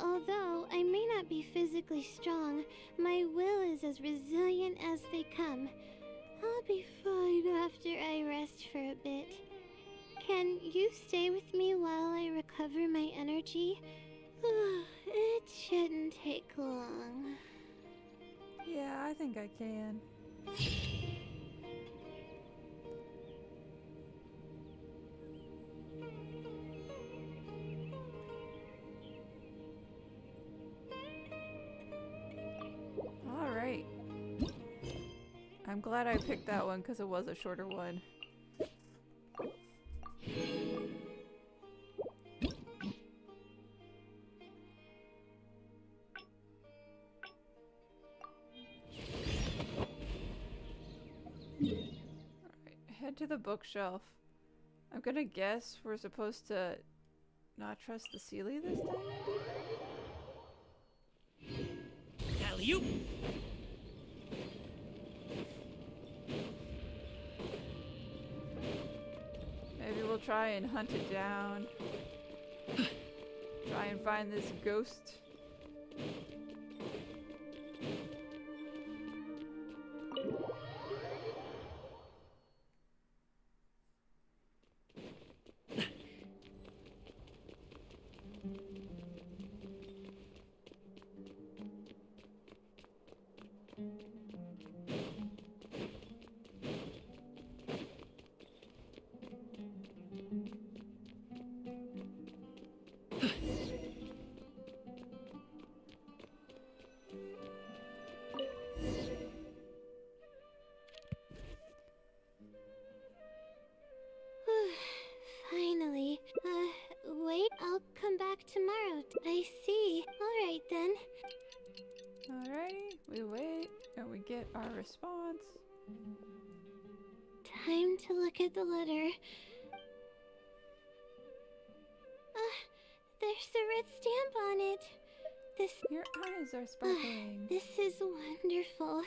Although I may not be physically strong, my will is as resilient as they come. I'll be fine after I rest for a bit. Can you stay with me while I recover my energy? It shouldn't take long. Yeah, I think I can. Alright. I'm glad I picked that one because it was a shorter one. Head to the bookshelf. I'm gonna guess we're supposed to not trust the Seelie this time, maybe? Alley-oop! Maybe we'll try and hunt it down. Try and find this ghost. Finally. Wait, I'll come back tomorrow. I see. Alright then. Alrighty, we wait and we get our response. Time to look at the letter. There's a red stamp on it. Your eyes are sparkling. This is wonderful.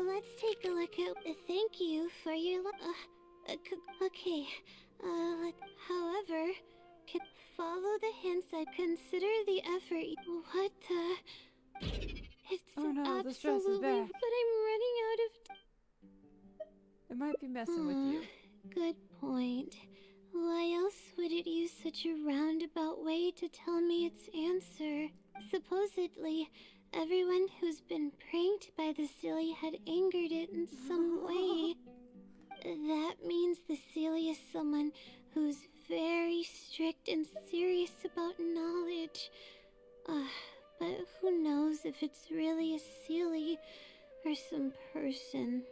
Let's take a look at. Thank you for your. Okay. However, follow the hints. I consider the effort. What the? It's Oh no, the stress is absolutely. back. But I'm running out of. It might be messing with you. Good point. Why else would it use such a roundabout way to tell me its answer? Supposedly, everyone who's been pranked by the Seelie had angered it in some way. That means the Seelie is someone who's very strict and serious about knowledge. But who knows if it's really a Seelie or some person.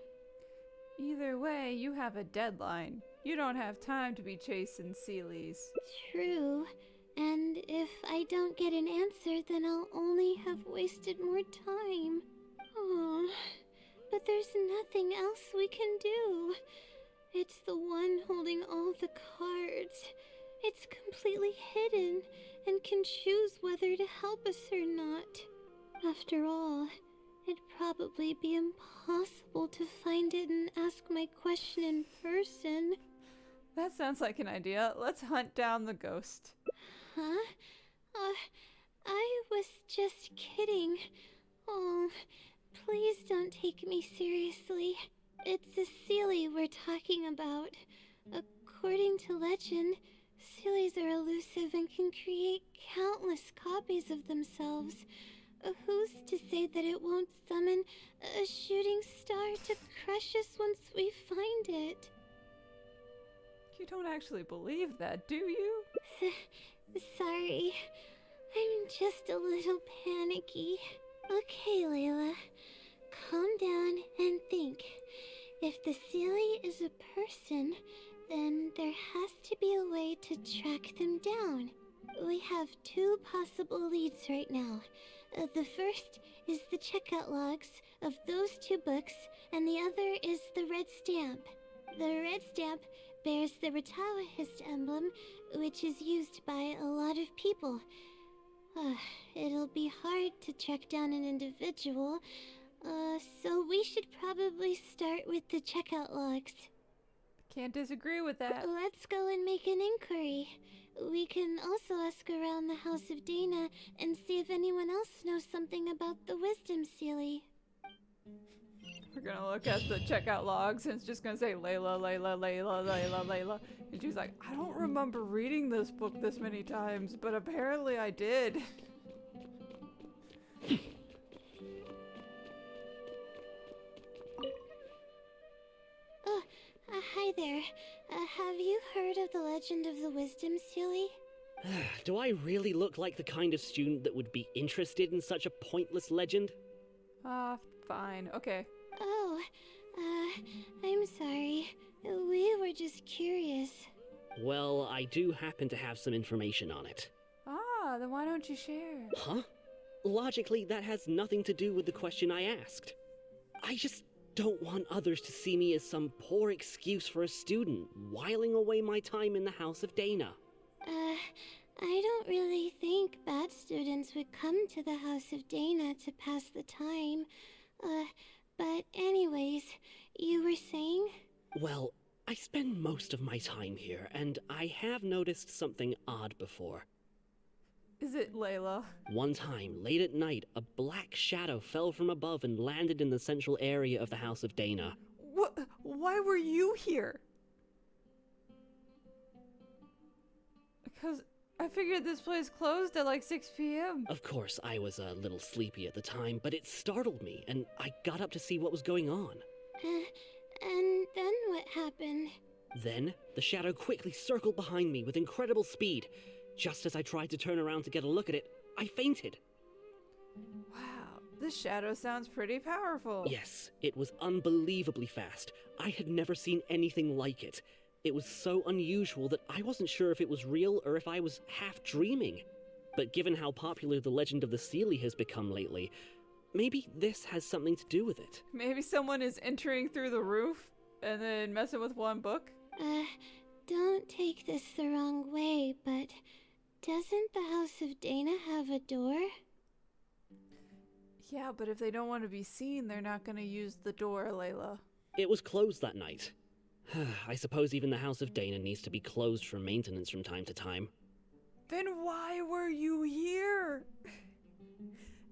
Either way, you have a deadline. You don't have time to be chasing Seelies. True. And if I don't get an answer, then I'll only have wasted more time. Oh, but there's nothing else we can do. It's the one holding all the cards. It's completely hidden and can choose whether to help us or not. After all, it'd probably be impossible to find it and ask my question in person. That sounds like an idea. Let's hunt down the ghost. Huh? I was just kidding. Oh, please don't take me seriously. It's a Seelie we're talking about. According to legend, Seelies are elusive and can create countless copies of themselves. Who's to say that it won't summon a shooting star to crush us once we find it? You don't actually believe that, do you? Sorry. I'm just a little panicky. Okay, Layla. Calm down and think. If the Seelie is a person, then there has to be a way to track them down. We have two possible leads right now. The first is the checkout logs of those two books, and the other is the red stamp. The red stamp bears the Retawahist emblem, which is used by a lot of people. It'll be hard to track down an individual, so we should probably start with the checkout logs. Can't disagree with that. Let's go and make an inquiry. We can also ask around the House of Dana and see if anyone else knows something about the Wisdom Seelie. We're gonna look at the checkout logs and it's just gonna say Layla, Layla, Layla, Layla, Layla. And she's like, I don't remember reading this book this many times, but apparently I did. Hi there. Have you heard of the legend of the Wisdom Seelie? Do I really look like the kind of student that would be interested in such a pointless legend? Fine. Okay. Oh, I'm sorry. We were just curious. Well, I do happen to have some information on it. Then why don't you share? Huh? Logically, that has nothing to do with the question I asked. I just don't want others to see me as some poor excuse for a student, whiling away my time in the House of Dana. I don't really think bad students would come to the House of Dana to pass the time. But anyways, you were saying? Well, I spend most of my time here, and I have noticed something odd before. Is it Layla? One time, late at night, a black shadow fell from above and landed in the central area of the House of Dana. What? Why were you here? Because I figured this place closed at like 6 p.m. Of course, I was a little sleepy at the time, but it startled me, and I got up to see what was going on. And then what happened? Then, the shadow quickly circled behind me with incredible speed. Just as I tried to turn around to get a look at it, I fainted. Wow, this shadow sounds pretty powerful. Yes, it was unbelievably fast. I had never seen anything like it. It was so unusual that I wasn't sure if it was real or if I was half dreaming. But given how popular the legend of the Seelie has become lately, maybe this has something to do with it. Maybe someone is entering through the roof and then messing with one book? Don't take this the wrong way, but doesn't the House of Dana have a door? Yeah, but if they don't want to be seen, they're not going to use the door, Layla. It was closed that night. I suppose even the House of Dana needs to be closed for maintenance from time to time. Then why were you here?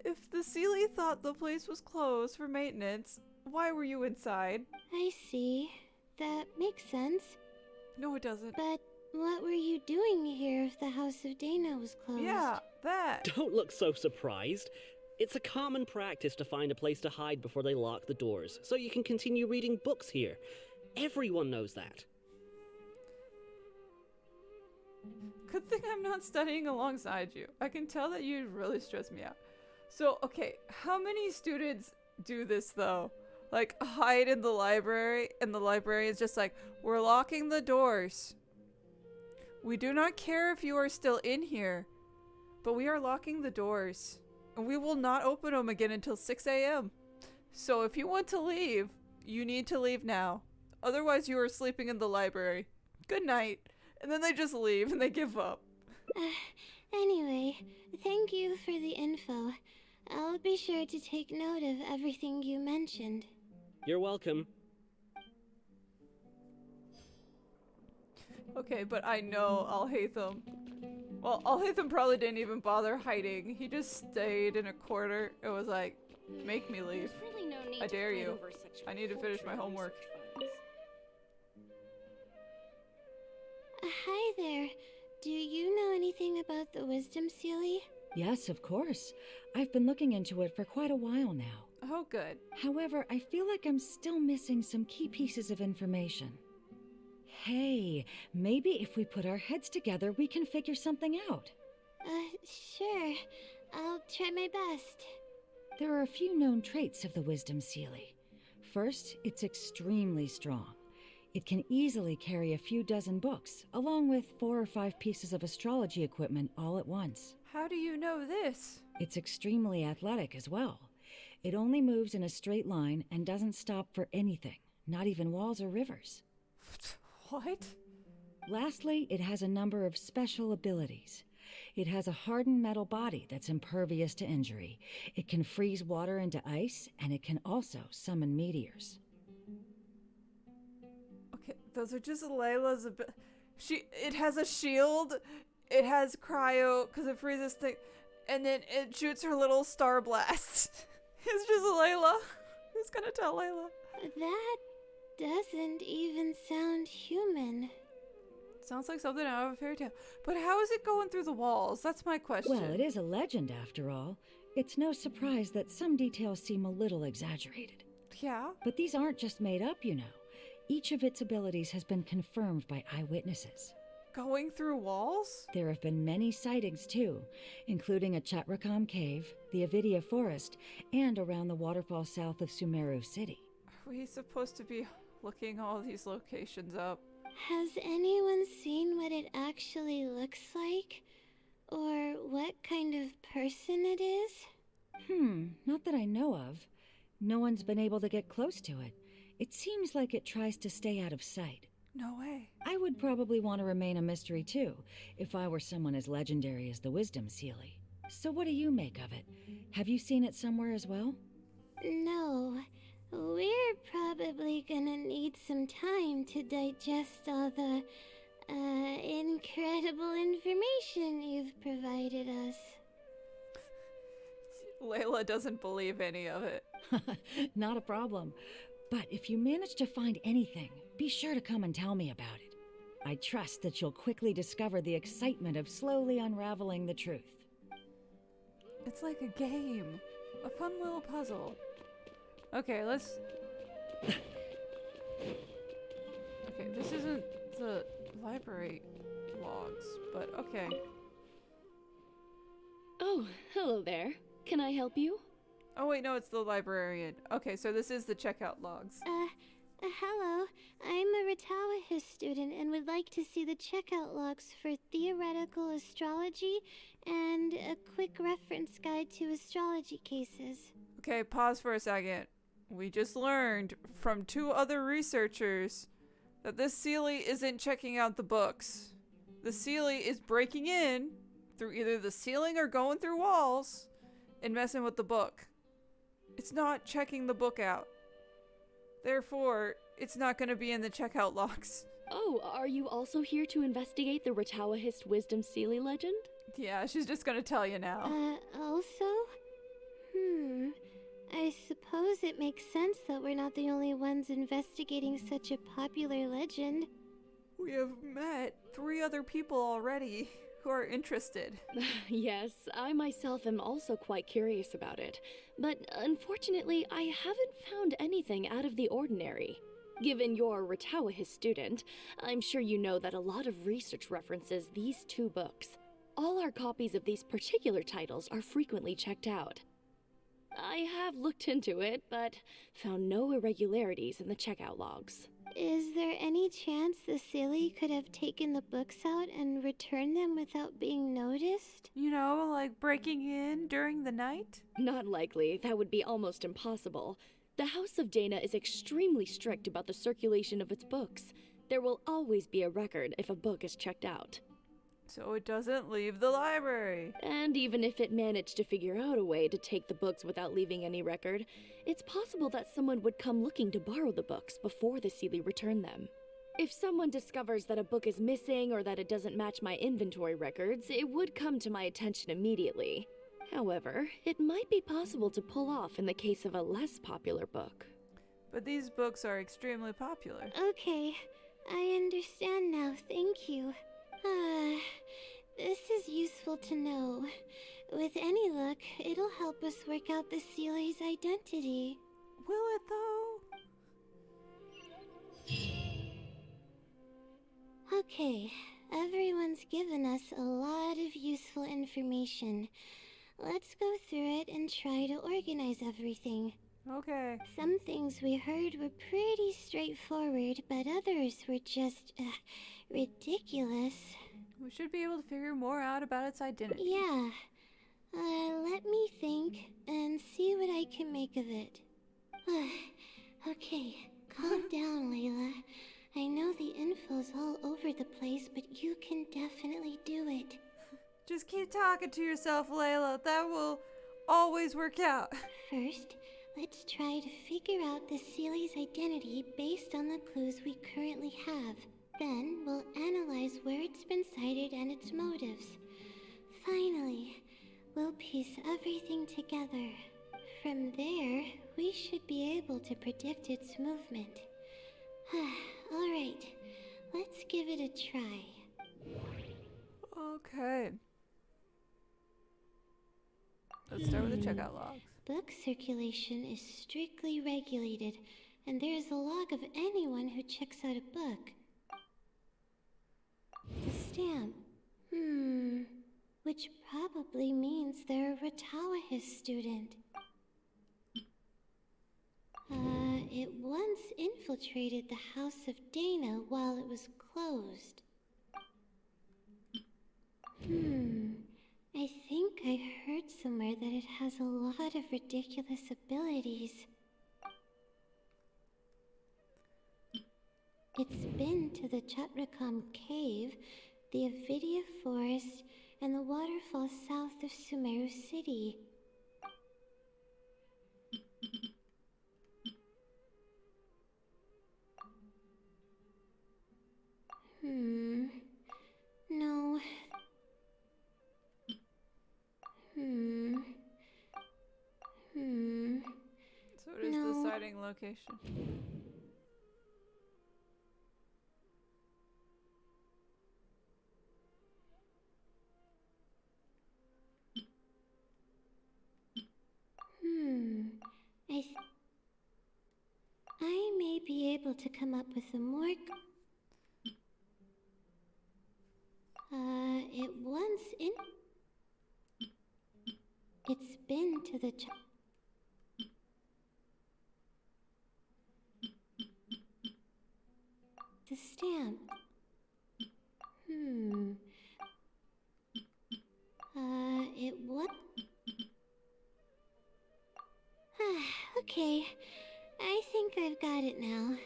If the Seelie thought the place was closed for maintenance, why were you inside? I see. That makes sense. No, it doesn't. But what were you doing here if the House of Dana was closed? Yeah, that. Don't look so surprised. It's a common practice to find a place to hide before they lock the doors, so you can continue reading books here. Everyone knows that. Good thing I'm not studying alongside you. I can tell that you really stress me out. So, okay, how many students do this though? Like, hide in the library, and the library is just like, we're locking the doors. We do not care if you are still in here, but we are locking the doors. And we will not open them again until 6 a.m. So if you want to leave, you need to leave now. Otherwise, you are sleeping in the library. Good night. And then they just leave and they give up. Anyway, thank you for the info. I'll be sure to take note of everything you mentioned. You're welcome. Okay, but I know Alhaitham. Well, Alhaitham probably didn't even bother hiding. He just stayed in a corner. It was like, make me leave. There's really no need I to dare fight you. over such I need to finish my paltry homework. research funds. Hi there. Do you know anything about the Wisdom Seelie? Yes, of course. I've been looking into it for quite a while now. Oh, good. However, I feel like I'm still missing some key pieces of information. Hey, maybe if we put our heads together, we can figure something out. Sure. I'll try my best. There are a few known traits of the Wisdom Seelie. First, it's extremely strong. It can easily carry a few dozen books, along with 4 or 5 pieces of astrology equipment all at once. How do you know this? It's extremely athletic as well. It only moves in a straight line and doesn't stop for anything, not even walls or rivers. What? Lastly, it has a number of special abilities. It has a hardened metal body that's impervious to injury. It can freeze water into ice, and it can also summon meteors. Okay, those are just Layla's it has a shield, it has cryo, because it freezes things, and then it shoots her little star blast. It's just Layla. Who's gonna tell Layla? That doesn't even sound human. Sounds like something out of a fairy tale. But how is it going through the walls? That's my question. Well, it is a legend after all. It's no surprise that some details seem a little exaggerated. Yeah? But these aren't just made up, you know. Each of its abilities has been confirmed by eyewitnesses. Going through walls? There have been many sightings too, including a Chatrakam cave, the Avidia forest, and around the waterfall south of Sumeru City. Are we supposed to be looking all these locations up? Has anyone seen what it actually looks like? Or what kind of person it is? Not that I know of. No one's been able to get close to it. It seems like it tries to stay out of sight. No way. I would probably want to remain a mystery too, if I were someone as legendary as the Wisdom Seelie. So what do you make of it? Have you seen it somewhere as well? No. We're probably gonna need some time to digest all the, incredible information you've provided us. Layla doesn't believe any of it. Not a problem. But if you manage to find anything, be sure to come and tell me about it. I trust that you'll quickly discover the excitement of slowly unraveling the truth. It's like a game. A fun little puzzle. Okay, let's... Okay, this isn't the library logs, but okay. Oh, hello there. Can I help you? Oh wait, no, it's the librarian. Okay, so this is the checkout logs. Hello. I'm a Ratawahis student and would like to see the checkout logs for theoretical astrology and a quick reference guide to astrology cases. Okay, pause for a second. We just learned from 2 other researchers that this Seelie isn't checking out the books. The Seelie is breaking in through either the ceiling or going through walls and messing with the book. It's not checking the book out. Therefore, it's not going to be in the checkout logs. Oh, are you also here to investigate the Ratawahist Wisdom Seelie legend? Yeah, she's just going to tell you now. Also? I suppose it makes sense that we're not the only ones investigating such a popular legend. We have met 3 other people already who are interested. Yes, I myself am also quite curious about it, but unfortunately I haven't found anything out of the ordinary. Given you're a Ratawahis student, I'm sure you know that a lot of research references these 2 books. All our copies of these particular titles are frequently checked out. I have looked into it, but found no irregularities in the checkout logs. Is there any chance the Seelie could have taken the books out and returned them without being noticed? You know, like breaking in during the night? Not likely. That would be almost impossible. The House of Dana is extremely strict about the circulation of its books. There will always be a record if a book is checked out. So it doesn't leave the library. And even if it managed to figure out a way to take the books without leaving any record, it's possible that someone would come looking to borrow the books before the Seelie returned them. If someone discovers that a book is missing or that it doesn't match my inventory records, it would come to my attention immediately. However, it might be possible to pull off in the case of a less popular book. But these books are extremely popular. Okay, I understand now, thank you. This is useful to know. With any luck, it'll help us work out the Seelie's identity. Will it though? Okay, everyone's given us a lot of useful information. Let's go through it and try to organize everything. Okay. Some things we heard were pretty straightforward, but others were just ridiculous. We should be able to figure more out about its identity. Yeah. Let me think and see what I can make of it. Okay, calm down, Layla. I know the info's all over the place, but you can definitely do it. Just keep talking to yourself, Layla. That will always work out. First, let's try to figure out the Seelie's identity based on the clues we currently have. Then, we'll analyze where it's been sighted and its motives. Finally, we'll piece everything together. From there, we should be able to predict its movement. Alright, let's give it a try. Okay. Let's start with the checkout logs. Book circulation is strictly regulated, and there is a log of anyone who checks out a book. The stamp. Which probably means they're a Ratawahis student. It once infiltrated the House of Dana while it was closed. I think I heard somewhere that it has a lot of ridiculous abilities. It's been to the Chatrakam Cave, the Avidia Forest, and the waterfall south of Sumeru City. No. So it is the sighting location. I may be able to come up with a more... it once in... It's been to the the stamp. It what? Okay, I think I've got it now.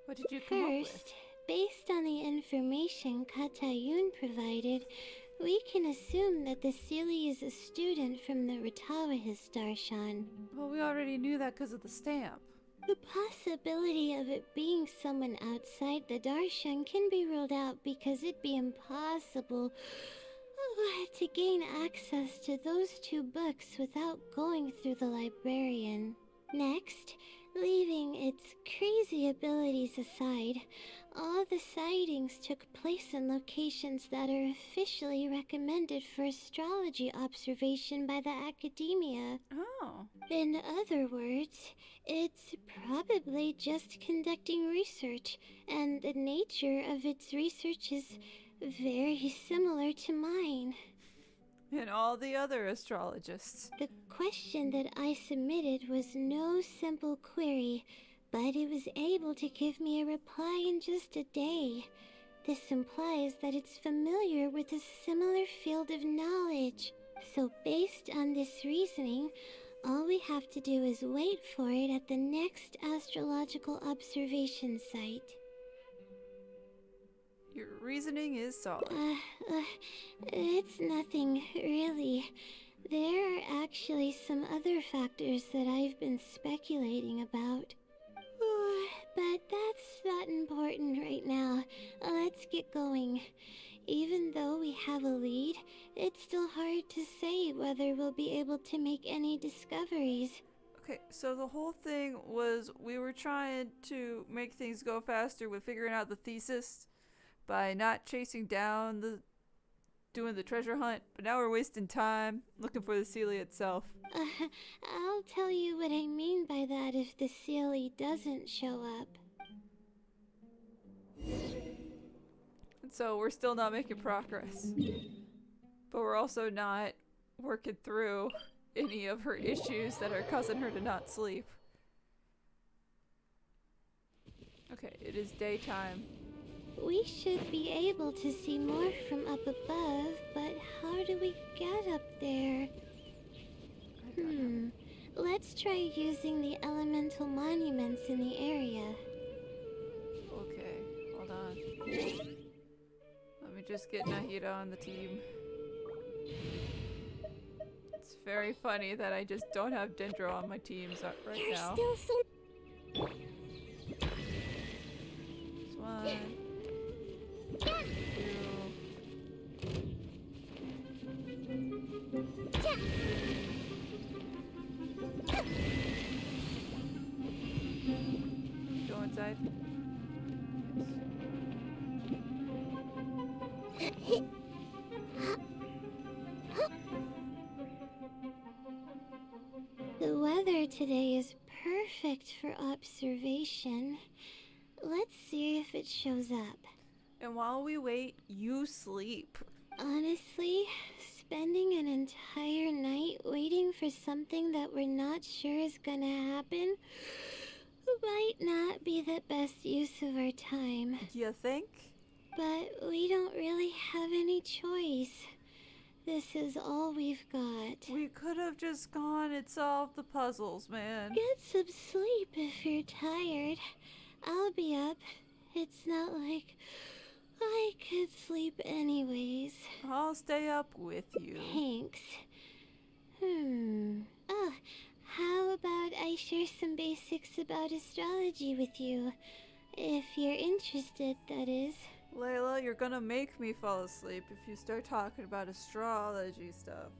What did you come up with? First, based on the information Katayun provided, we can assume that the Seelie is a student from the Ratawahis Darshan. Well, we already knew that because of the stamp. The possibility of it being someone outside the Darshan can be ruled out because it'd be impossible to gain access to those two books without going through the librarian. Next, leaving its crazy abilities aside, all the sightings took place in locations that are officially recommended for astrology observation by the academia. Oh. In other words, it's probably just conducting research, and the nature of its research is very similar to mine. And all the other astrologists. The question that I submitted was no simple query, but it was able to give me a reply in just a day. This implies that it's familiar with a similar field of knowledge. So based on this reasoning, all we have to do is wait for it at the next astrological observation site. Your reasoning is solid. It's nothing, really. There are actually some other factors that I've been speculating about. But that's not important right now. Let's get going. Even though we have a lead, it's still hard to say whether we'll be able to make any discoveries. Okay, so the whole thing was we were trying to make things go faster with figuring out the thesis by not chasing down doing the treasure hunt, but now we're wasting time looking for the Seelie itself. I'll tell you what I mean by that if the Seelie doesn't show up. And so we're still not making progress. But we're also not working through any of her issues that are causing her to not sleep. Okay, it is daytime. We should be able to see more from up above, but how do we get up there? I don't know. Let's try using the elemental monuments in the area. Okay, hold on. Let me just get Nahida on the team. It's very funny that I just don't have Dendro on my teams right now. There's still some. This one. Go inside. Yes. The weather today is perfect for observation. Let's see if it shows up. And while we wait, you sleep. Honestly, spending an entire night waiting for something that we're not sure is gonna happen might not be the best use of our time. You think? But we don't really have any choice. This is all we've got. We could have just gone and solved the puzzles, man. Get some sleep if you're tired. I'll be up. It's not like I could sleep anyways. I'll stay up with you. Thanks. Oh, how about I share some basics about astrology with you? If you're interested, that is. Layla, you're gonna make me fall asleep if you start talking about astrology stuff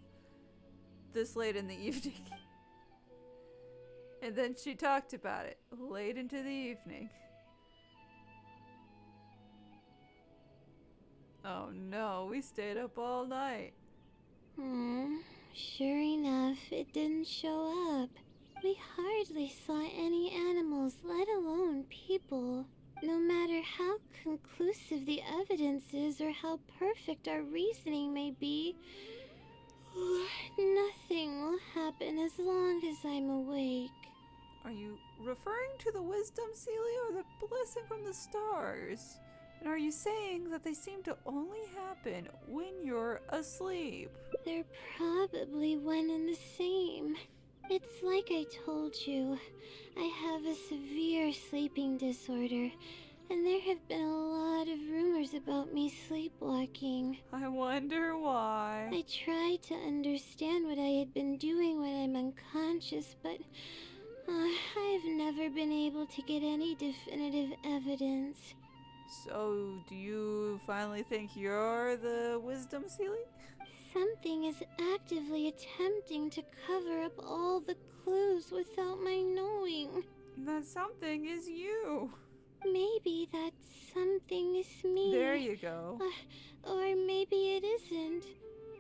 this late in the evening. And then she talked about it late into the evening. Oh no, we stayed up all night. Sure enough, it didn't show up. We hardly saw any animals, let alone people. No matter how conclusive the evidence is or how perfect our reasoning may be, nothing will happen as long as I'm awake. Are you referring to the Wisdom Seelie or the blessing from the stars? And are you saying that they seem to only happen when you're asleep? They're probably one and the same. It's like I told you. I have a severe sleeping disorder, and there have been a lot of rumors about me sleepwalking. I wonder why. I tried to understand what I had been doing when I'm unconscious, but I've never been able to get any definitive evidence. So, do you finally think you're the Wisdom Seelie? Something is actively attempting to cover up all the clues without my knowing. That something is you. Maybe that something is me. There you go. Or maybe it isn't.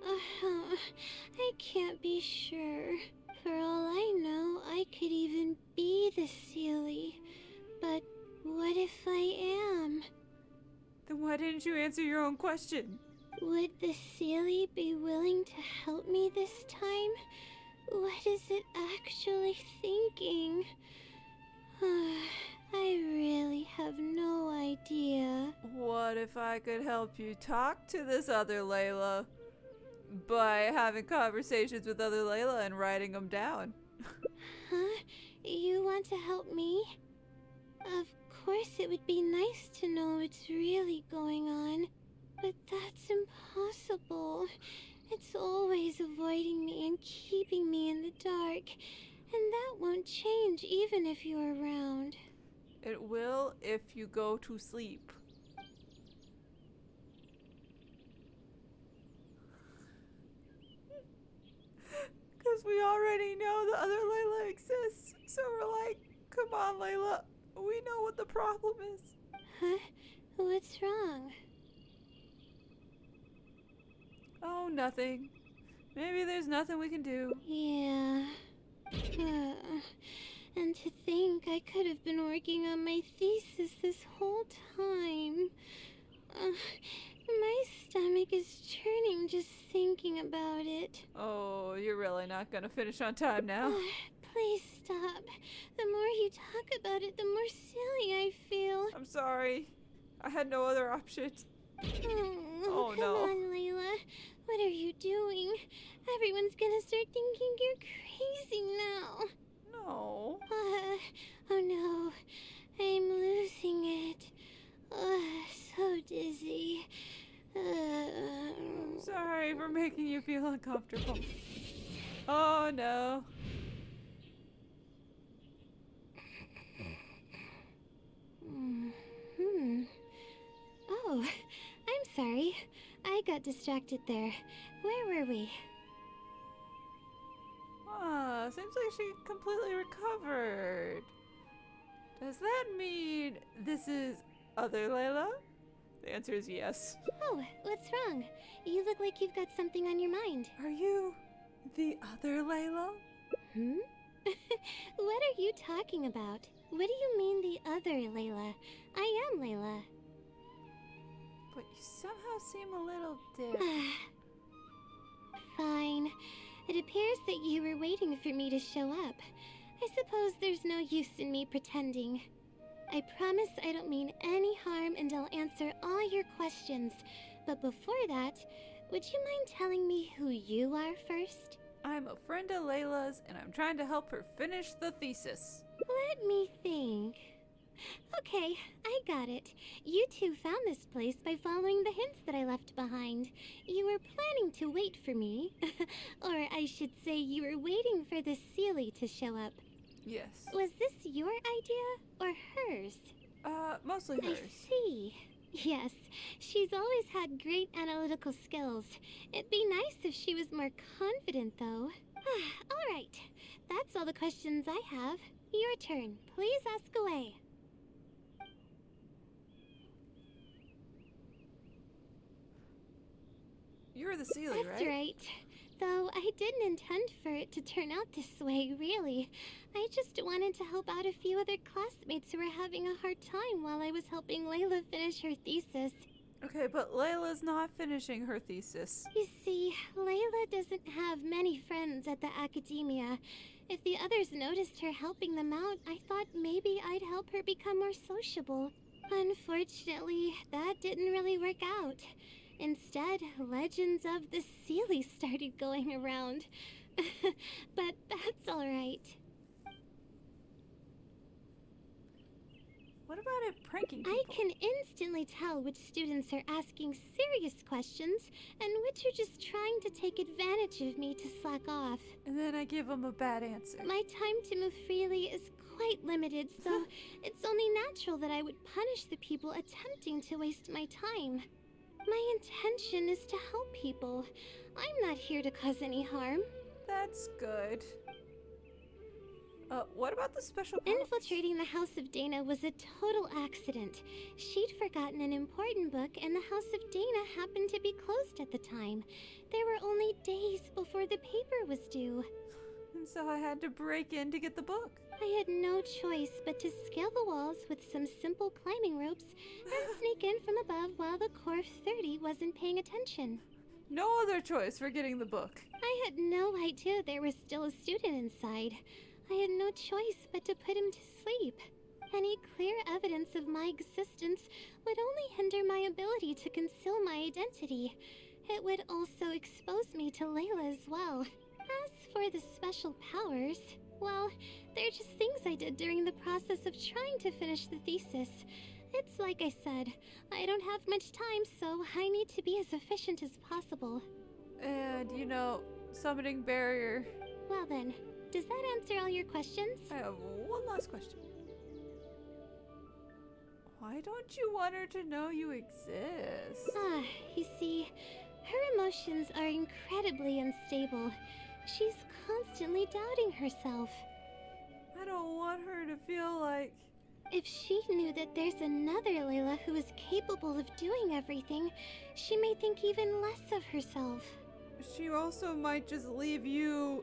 I can't be sure. For all I know, I could even be the Seelie. But what if I am? Then why didn't you answer your own question? Would the Seelie be willing to help me this time? What is it actually thinking? I really have no idea. What if I could help you talk to this other Layla by having conversations with other Layla and writing them down? Huh? You want to help me? Of course it would be nice to know what's really going on, but that's impossible. It's always avoiding me and keeping me in the dark, and that won't change even if you're around. It will if you go to sleep. Because we already know the other Layla exists, so we're like, come on Layla, we know what the problem is. Huh? What's wrong? Oh, nothing. Maybe there's nothing we can do. Yeah. And to think I could have been working on my thesis this whole time. My stomach is churning just thinking about it. Oh, you're really not gonna finish on time now. Please stop. The more you talk about it, the more silly I feel. I'm sorry. I had no other option. Oh, come no. on, Layla. What are you doing? Everyone's gonna start thinking you're crazy now. No. Oh no. I'm losing it. So dizzy. I'm sorry for making you feel uncomfortable. Oh no. Oh, I'm sorry. I got distracted there. Where were we? Seems like she completely recovered. Does that mean this is other Layla? The answer is yes. Oh, what's wrong? You look like you've got something on your mind. Are you the other Layla? What are you talking about? What do you mean the other Layla? I am Layla. But you somehow seem a little different. Fine. It appears that you were waiting for me to show up. I suppose there's no use in me pretending. I promise I don't mean any harm and I'll answer all your questions. But before that, would you mind telling me who you are first? I'm a friend of Layla's and I'm trying to help her finish the thesis. Let me think. Okay, I got it. You two found this place by following the hints that I left behind. You were planning to wait for me. Or I should say you were waiting for the Seelie to show up. Yes. Was this your idea or hers? Mostly hers. I see. Yes, she's always had great analytical skills. It'd be nice if she was more confident, though. All right, that's all the questions I have. Your turn. Please ask away. You're the Seelie, right? That's right. Though I didn't intend for it to turn out this way, really. I just wanted to help out a few other classmates who were having a hard time while I was helping Layla finish her thesis. Okay, but Layla's not finishing her thesis. You see, Layla doesn't have many friends at the academia. If the others noticed her helping them out, I thought maybe I'd help her become more sociable. Unfortunately, that didn't really work out. Instead, legends of the Seelie started going around. But that's alright. What about it pranking people? I can instantly tell which students are asking serious questions and which are just trying to take advantage of me to slack off. And then I give them a bad answer. My time to move freely is quite limited, so it's only natural that I would punish the people attempting to waste my time. My intention is to help people. I'm not here to cause any harm. That's good. What about the special powers? Infiltrating the House of Dana was a total accident. She'd forgotten an important book, and the House of Dana happened to be closed at the time. There were only days before the paper was due. And so I had to break in to get the book. I had no choice but to scale the walls with some simple climbing ropes and sneak in from above while the Core 30 wasn't paying attention. No other choice for getting the book. I had no idea there was still a student inside. I had no choice but to put him to sleep. Any clear evidence of my existence would only hinder my ability to conceal my identity. It would also expose me to Layla as well. As for the special powers, well, they're just things I did during the process of trying to finish the thesis. It's like I said, I don't have much time, so I need to be as efficient as possible. And, summoning barrier. Well then, does that answer all your questions? I have one last question. Why don't you want her to know you exist? You see, her emotions are incredibly unstable. She's constantly doubting herself. I don't want her to feel like If she knew that there's another Layla who is capable of doing everything, she may think even less of herself. She also might just leave you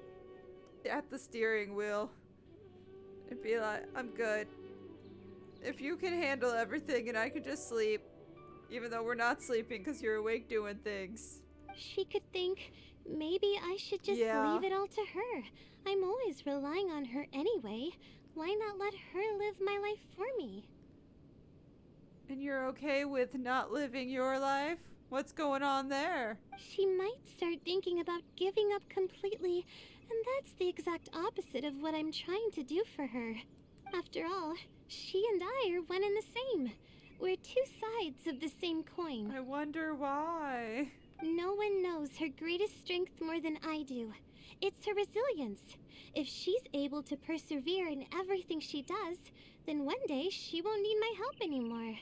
at the steering wheel and be like, I'm good. If you can handle everything and I can just sleep, even though we're not sleeping because you're awake doing things. She could think, maybe I should just leave it all to her. I'm always relying on her anyway. Why not let her live my life for me? And you're okay with not living your life? What's going on there? She might start thinking about giving up completely, and that's the exact opposite of what I'm trying to do for her. After all, she and I are one and the same. We're two sides of the same coin. I wonder why. No one knows her greatest strength more than I do. It's her resilience. If she's able to persevere in everything she does, then one day she won't need my help anymore.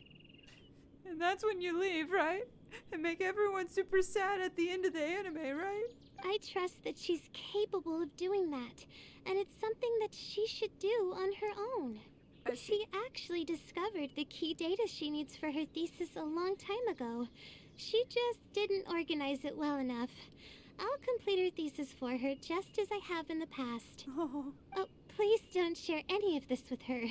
And that's when you leave, right? And make everyone super sad at the end of the anime, right? I trust that she's capable of doing that, and it's something that she should do on her own. She actually discovered the key data she needs for her thesis a long time ago. She just didn't organize it well enough. I'll complete her thesis for her just as I have in the past. Oh, Please don't share any of this with her.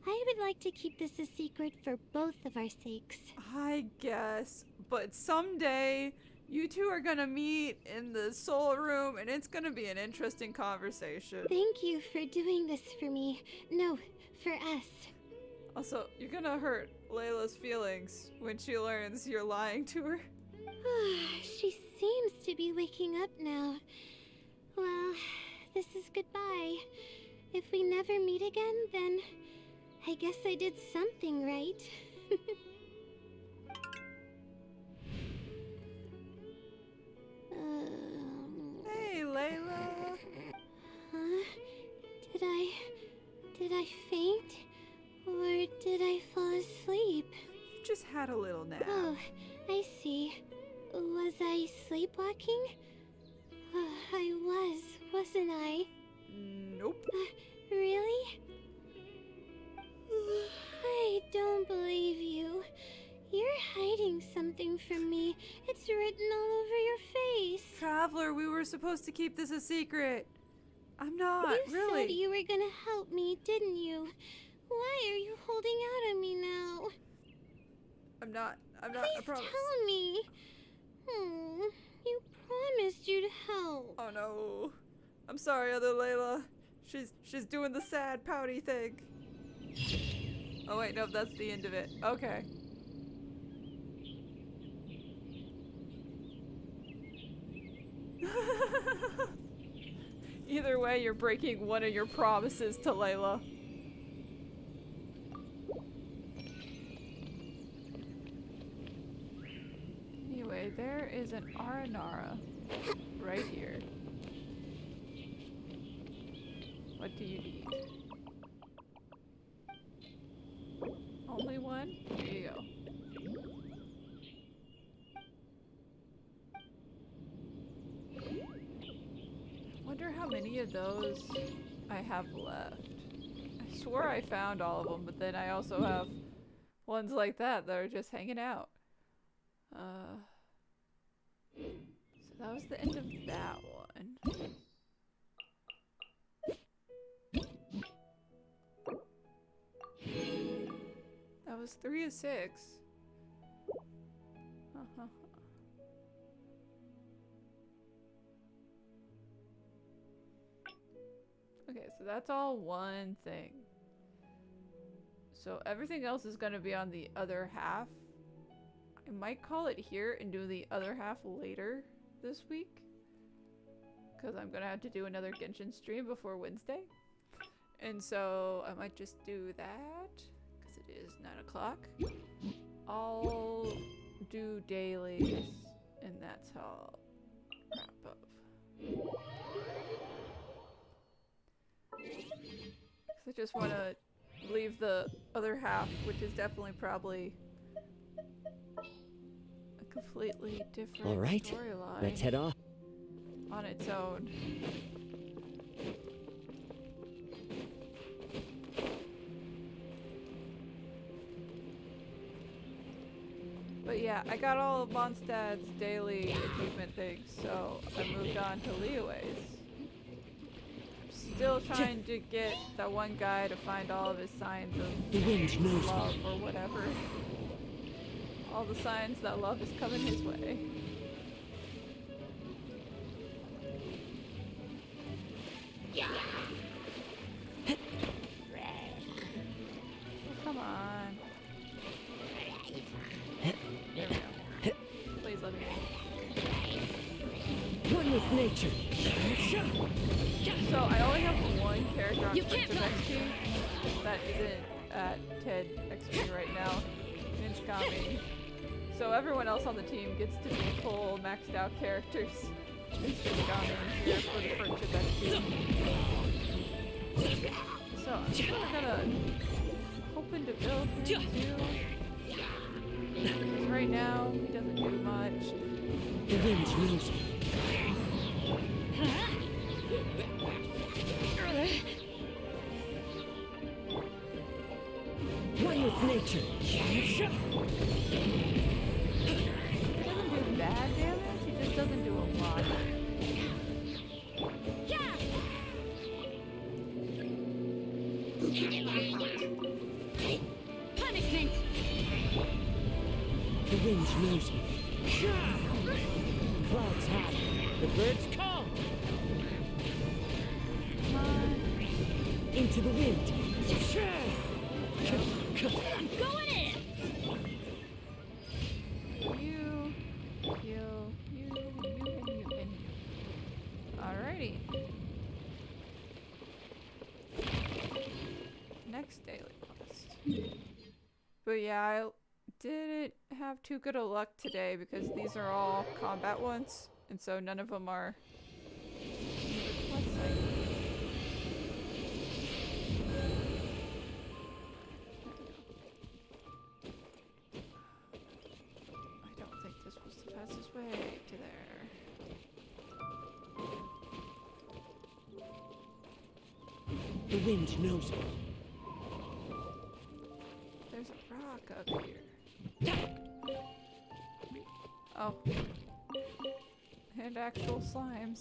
I would like to keep this a secret for both of our sakes. I guess. But someday, you two are gonna meet in the soul room and it's gonna be an interesting conversation. Thank you for doing this for me. No, for us. Also, you're gonna hurt Layla's feelings when she learns you're lying to her. She seems to be waking up now. Well, this is goodbye. If we never meet again, then I guess I did something right. Hey, Layla. Huh? Did I faint? Or did I fall asleep? You just had a little nap. Oh, I see. Was I sleepwalking? I wasn't I? Nope. Really? I don't believe you. You're hiding something from me. It's written all over your face. Traveler, we were supposed to keep this a secret. I'm not, You really. said you were gonna help me, didn't you? Why are you holding out on me now? I'm not, I Please promise. tell me. You promised you'd help. Oh no. I'm sorry, other Layla. She's doing the sad pouty thing. Oh wait, no, that's the end of it. Okay. Either way, you're breaking one of your promises to Layla. Anyway, there is an Aranara right here. What do you need? Only one? Here you go. Wonder how many of those I have left. I swore I found all of them, but then I also have ones like that that are just hanging out. So that was the end of that one. That was 3 of 6. Okay, so that's all one thing. So everything else is going to be on the other half. I might call it here and do the other half later this week. Because I'm going to have to do another Genshin stream before Wednesday. And so I might just do that. Because it is 9 o'clock. I'll do dailies. And that's how I'll wrap up. I just want to leave the other half, which is definitely probably a completely different All right, storyline, let's head off. on its own. yeah, I got all of Mondstad's daily achievement things, so I moved on to Leeway's. Still trying to get that one guy to find all of his signs of The wind knows love me. or whatever. All the signs that love is coming his way. Come on. There we go. Please let me in. One with nature. So I only have one character on You Prince can't of run. XP that isn't at TED XP right now, Ninjagami. So everyone else on the team gets to be full maxed out characters. Ninjagami here for the Friendship XP. So I'm kind of gonna hoping to build him too. Because right now he doesn't do much. The wind knows me. One with nature. He doesn't do bad damage, he just doesn't do a lot. Punishment! The wind knows me. Clouds high. The birds call. Come on. Into the wind. I'm going in! You, and you. Alrighty. Next daily quest. But yeah, I didn't have too good of luck today because these are all combat ones, and so none of them are. Quest site. I don't think this was the fastest way to there. The wind knows me. There's a rock up here. Oh. And actual slimes.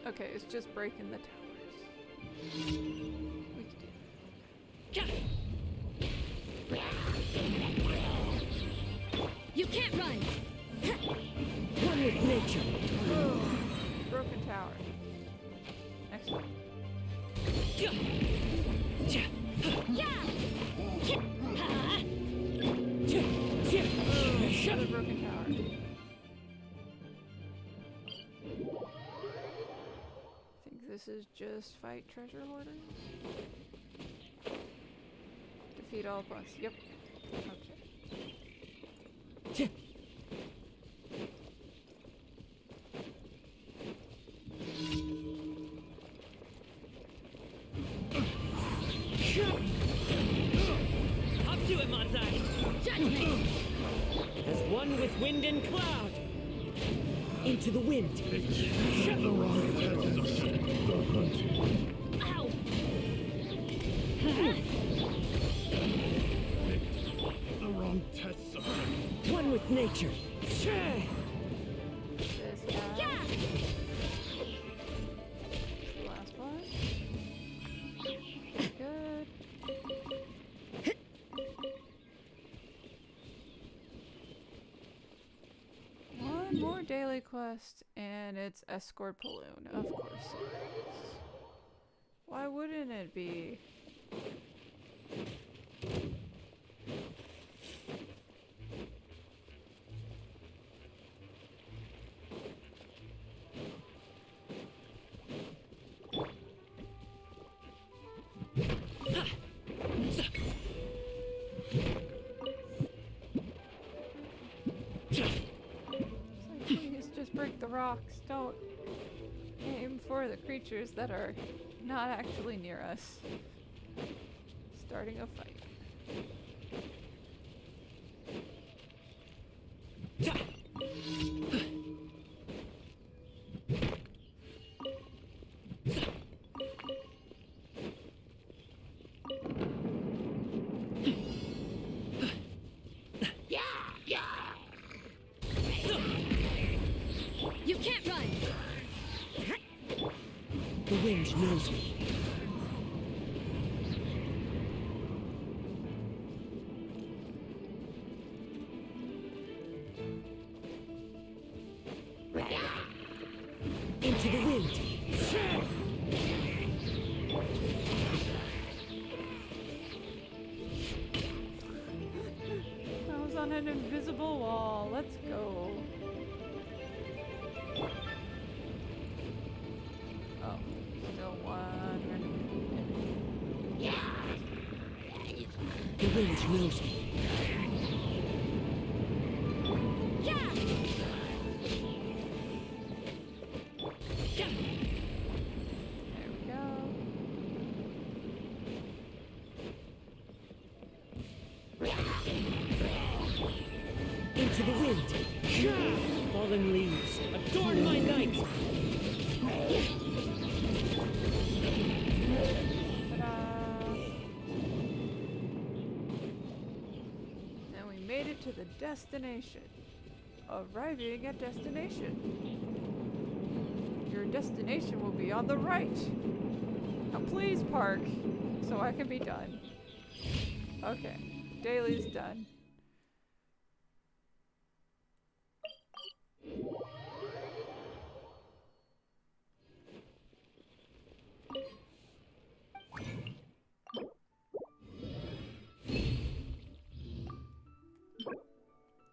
Okay, it's just breaking the towers. We can do You can't run! One with nature. it. Boom! Broken tower. Next one. Another broken tower. I think this is just fight treasure hoarders. Defeat all opponents. Yep. Okay. Up to it, Monzai! Judgment! As one with wind and cloud. Into the wind. Ow! The wrong test subject. One with nature. This guy. Yeah! The last one. Good. One more daily quest, and it's Escort Balloon. Of course it is. Why wouldn't it be? Please just break the rocks. Don't aim for the creatures that are not actually near us. Starting a fight. wind knows me. Into the wind. I was on an invisible wall. Let's go. Oh, still one. The wind knows me. There we go. Into the wind. Fallen leaves, adorn my night! Ta-da! And we made it to the destination. Arriving at destination. Your destination will be on the right. Now please park so I can be done. Okay, daily's done.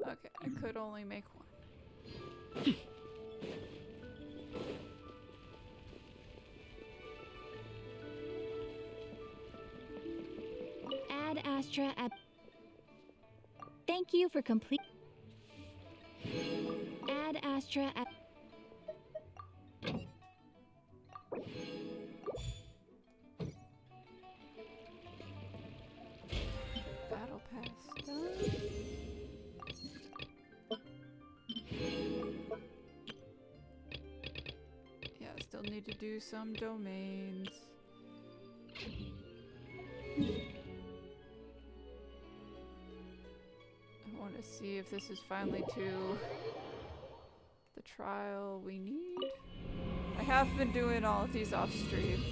Okay, I could only make one. Ad Astra at. Thank you for complete. Ad Astra at. Battle pass done. Yeah, still need to do some domains. I want to see if this is finally to the trial we need. I have been doing all of these off stream.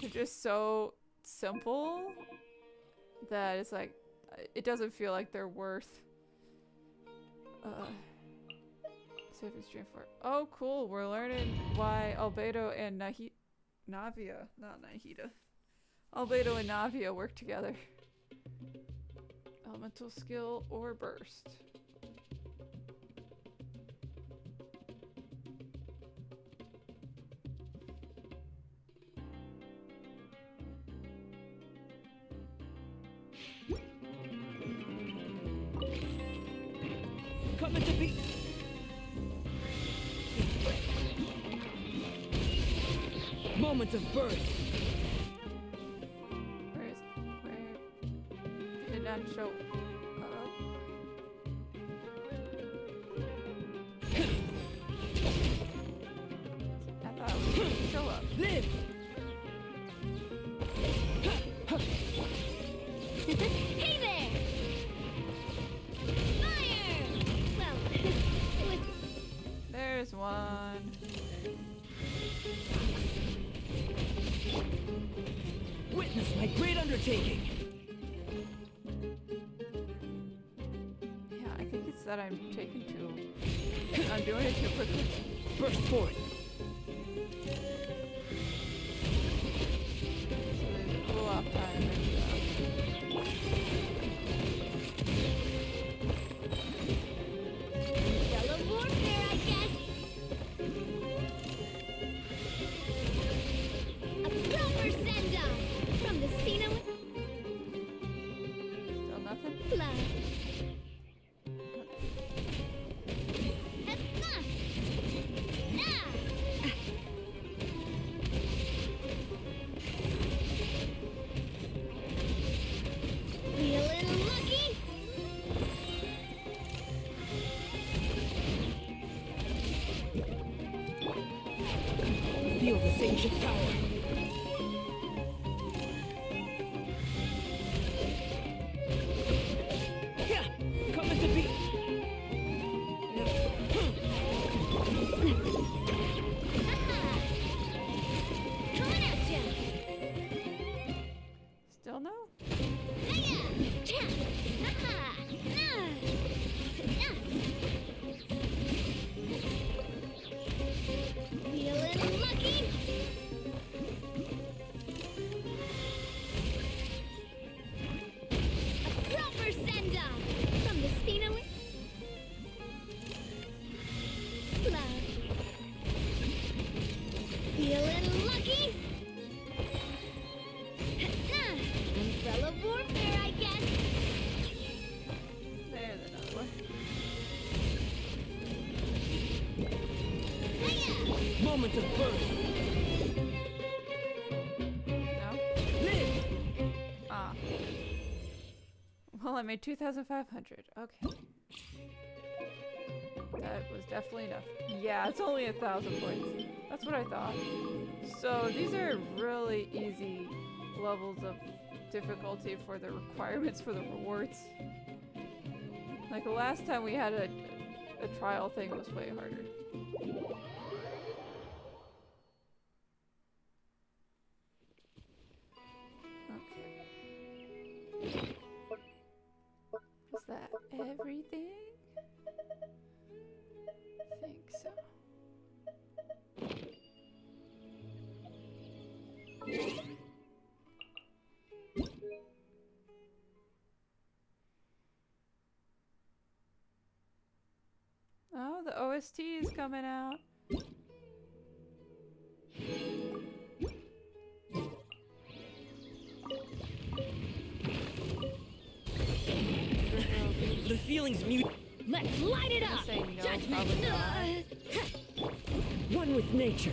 They're just so simple that it's like, it doesn't feel like they're worth saving stream for. Oh cool, we're learning why Albedo and Navia, not Nahida. Albedo and Navia work together. Elemental skill or burst. Coming to be. Moment of birth. Where is it? Where did not show up? I thought it would show up. Live. Hey there! Fire! Well, There's one. Witness my great undertaking. Yeah, I think it's that I'm taking too. I'm doing it too quickly. Burst forth. So there's a cool off time and yellow warfare, I guess. A proper send-off from the Cena still nothing. blood. We a little lucky? Feel this ancient power. Yeah, coming to be. Moment of birth. No? Ah. Well, I made 2,500. Okay. That was definitely enough. Yeah, it's only 1,000 points. That's what I thought. So these are really easy levels of difficulty for the requirements for the rewards. Like the last time we had a trial thing was way harder. Okay. Is that everything? I think so. Oh, the OST is coming out. The feeling's mute. Let's light it up! Say no, Judgment! probably not. One with nature.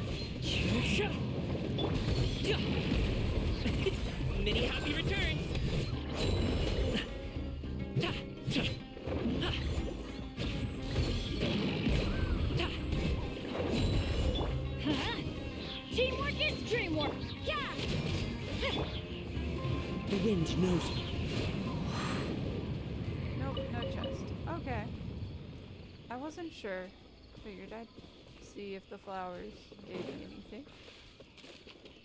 Many happy returns. Teamwork is dreamwork! Yeah! The wind knows me. Nope, no chest. Okay. I wasn't sure. Figured I'd see if the flowers gave me anything.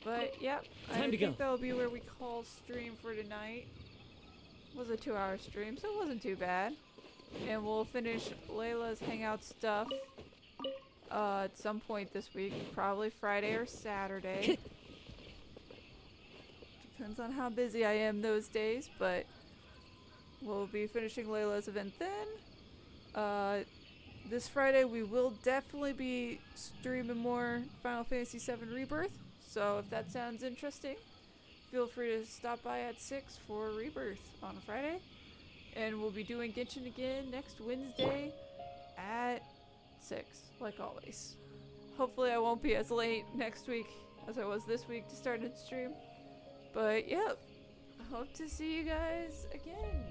But yep, I Time to think go. that'll be where we call stream for tonight. It was a 2-hour stream, so it wasn't too bad. And we'll finish Layla's Hangout stuff at some point this week, probably Friday or Saturday. Depends on how busy I am those days, but we'll be finishing Layla's event then. This Friday we will definitely be streaming more Final Fantasy VII Rebirth, so if that sounds interesting, feel free to stop by at 6 for Rebirth on Friday. And we'll be doing Genshin again next Wednesday at 6, like always. Hopefully I won't be as late next week as I was this week to start a stream. But yep, I hope to see you guys again.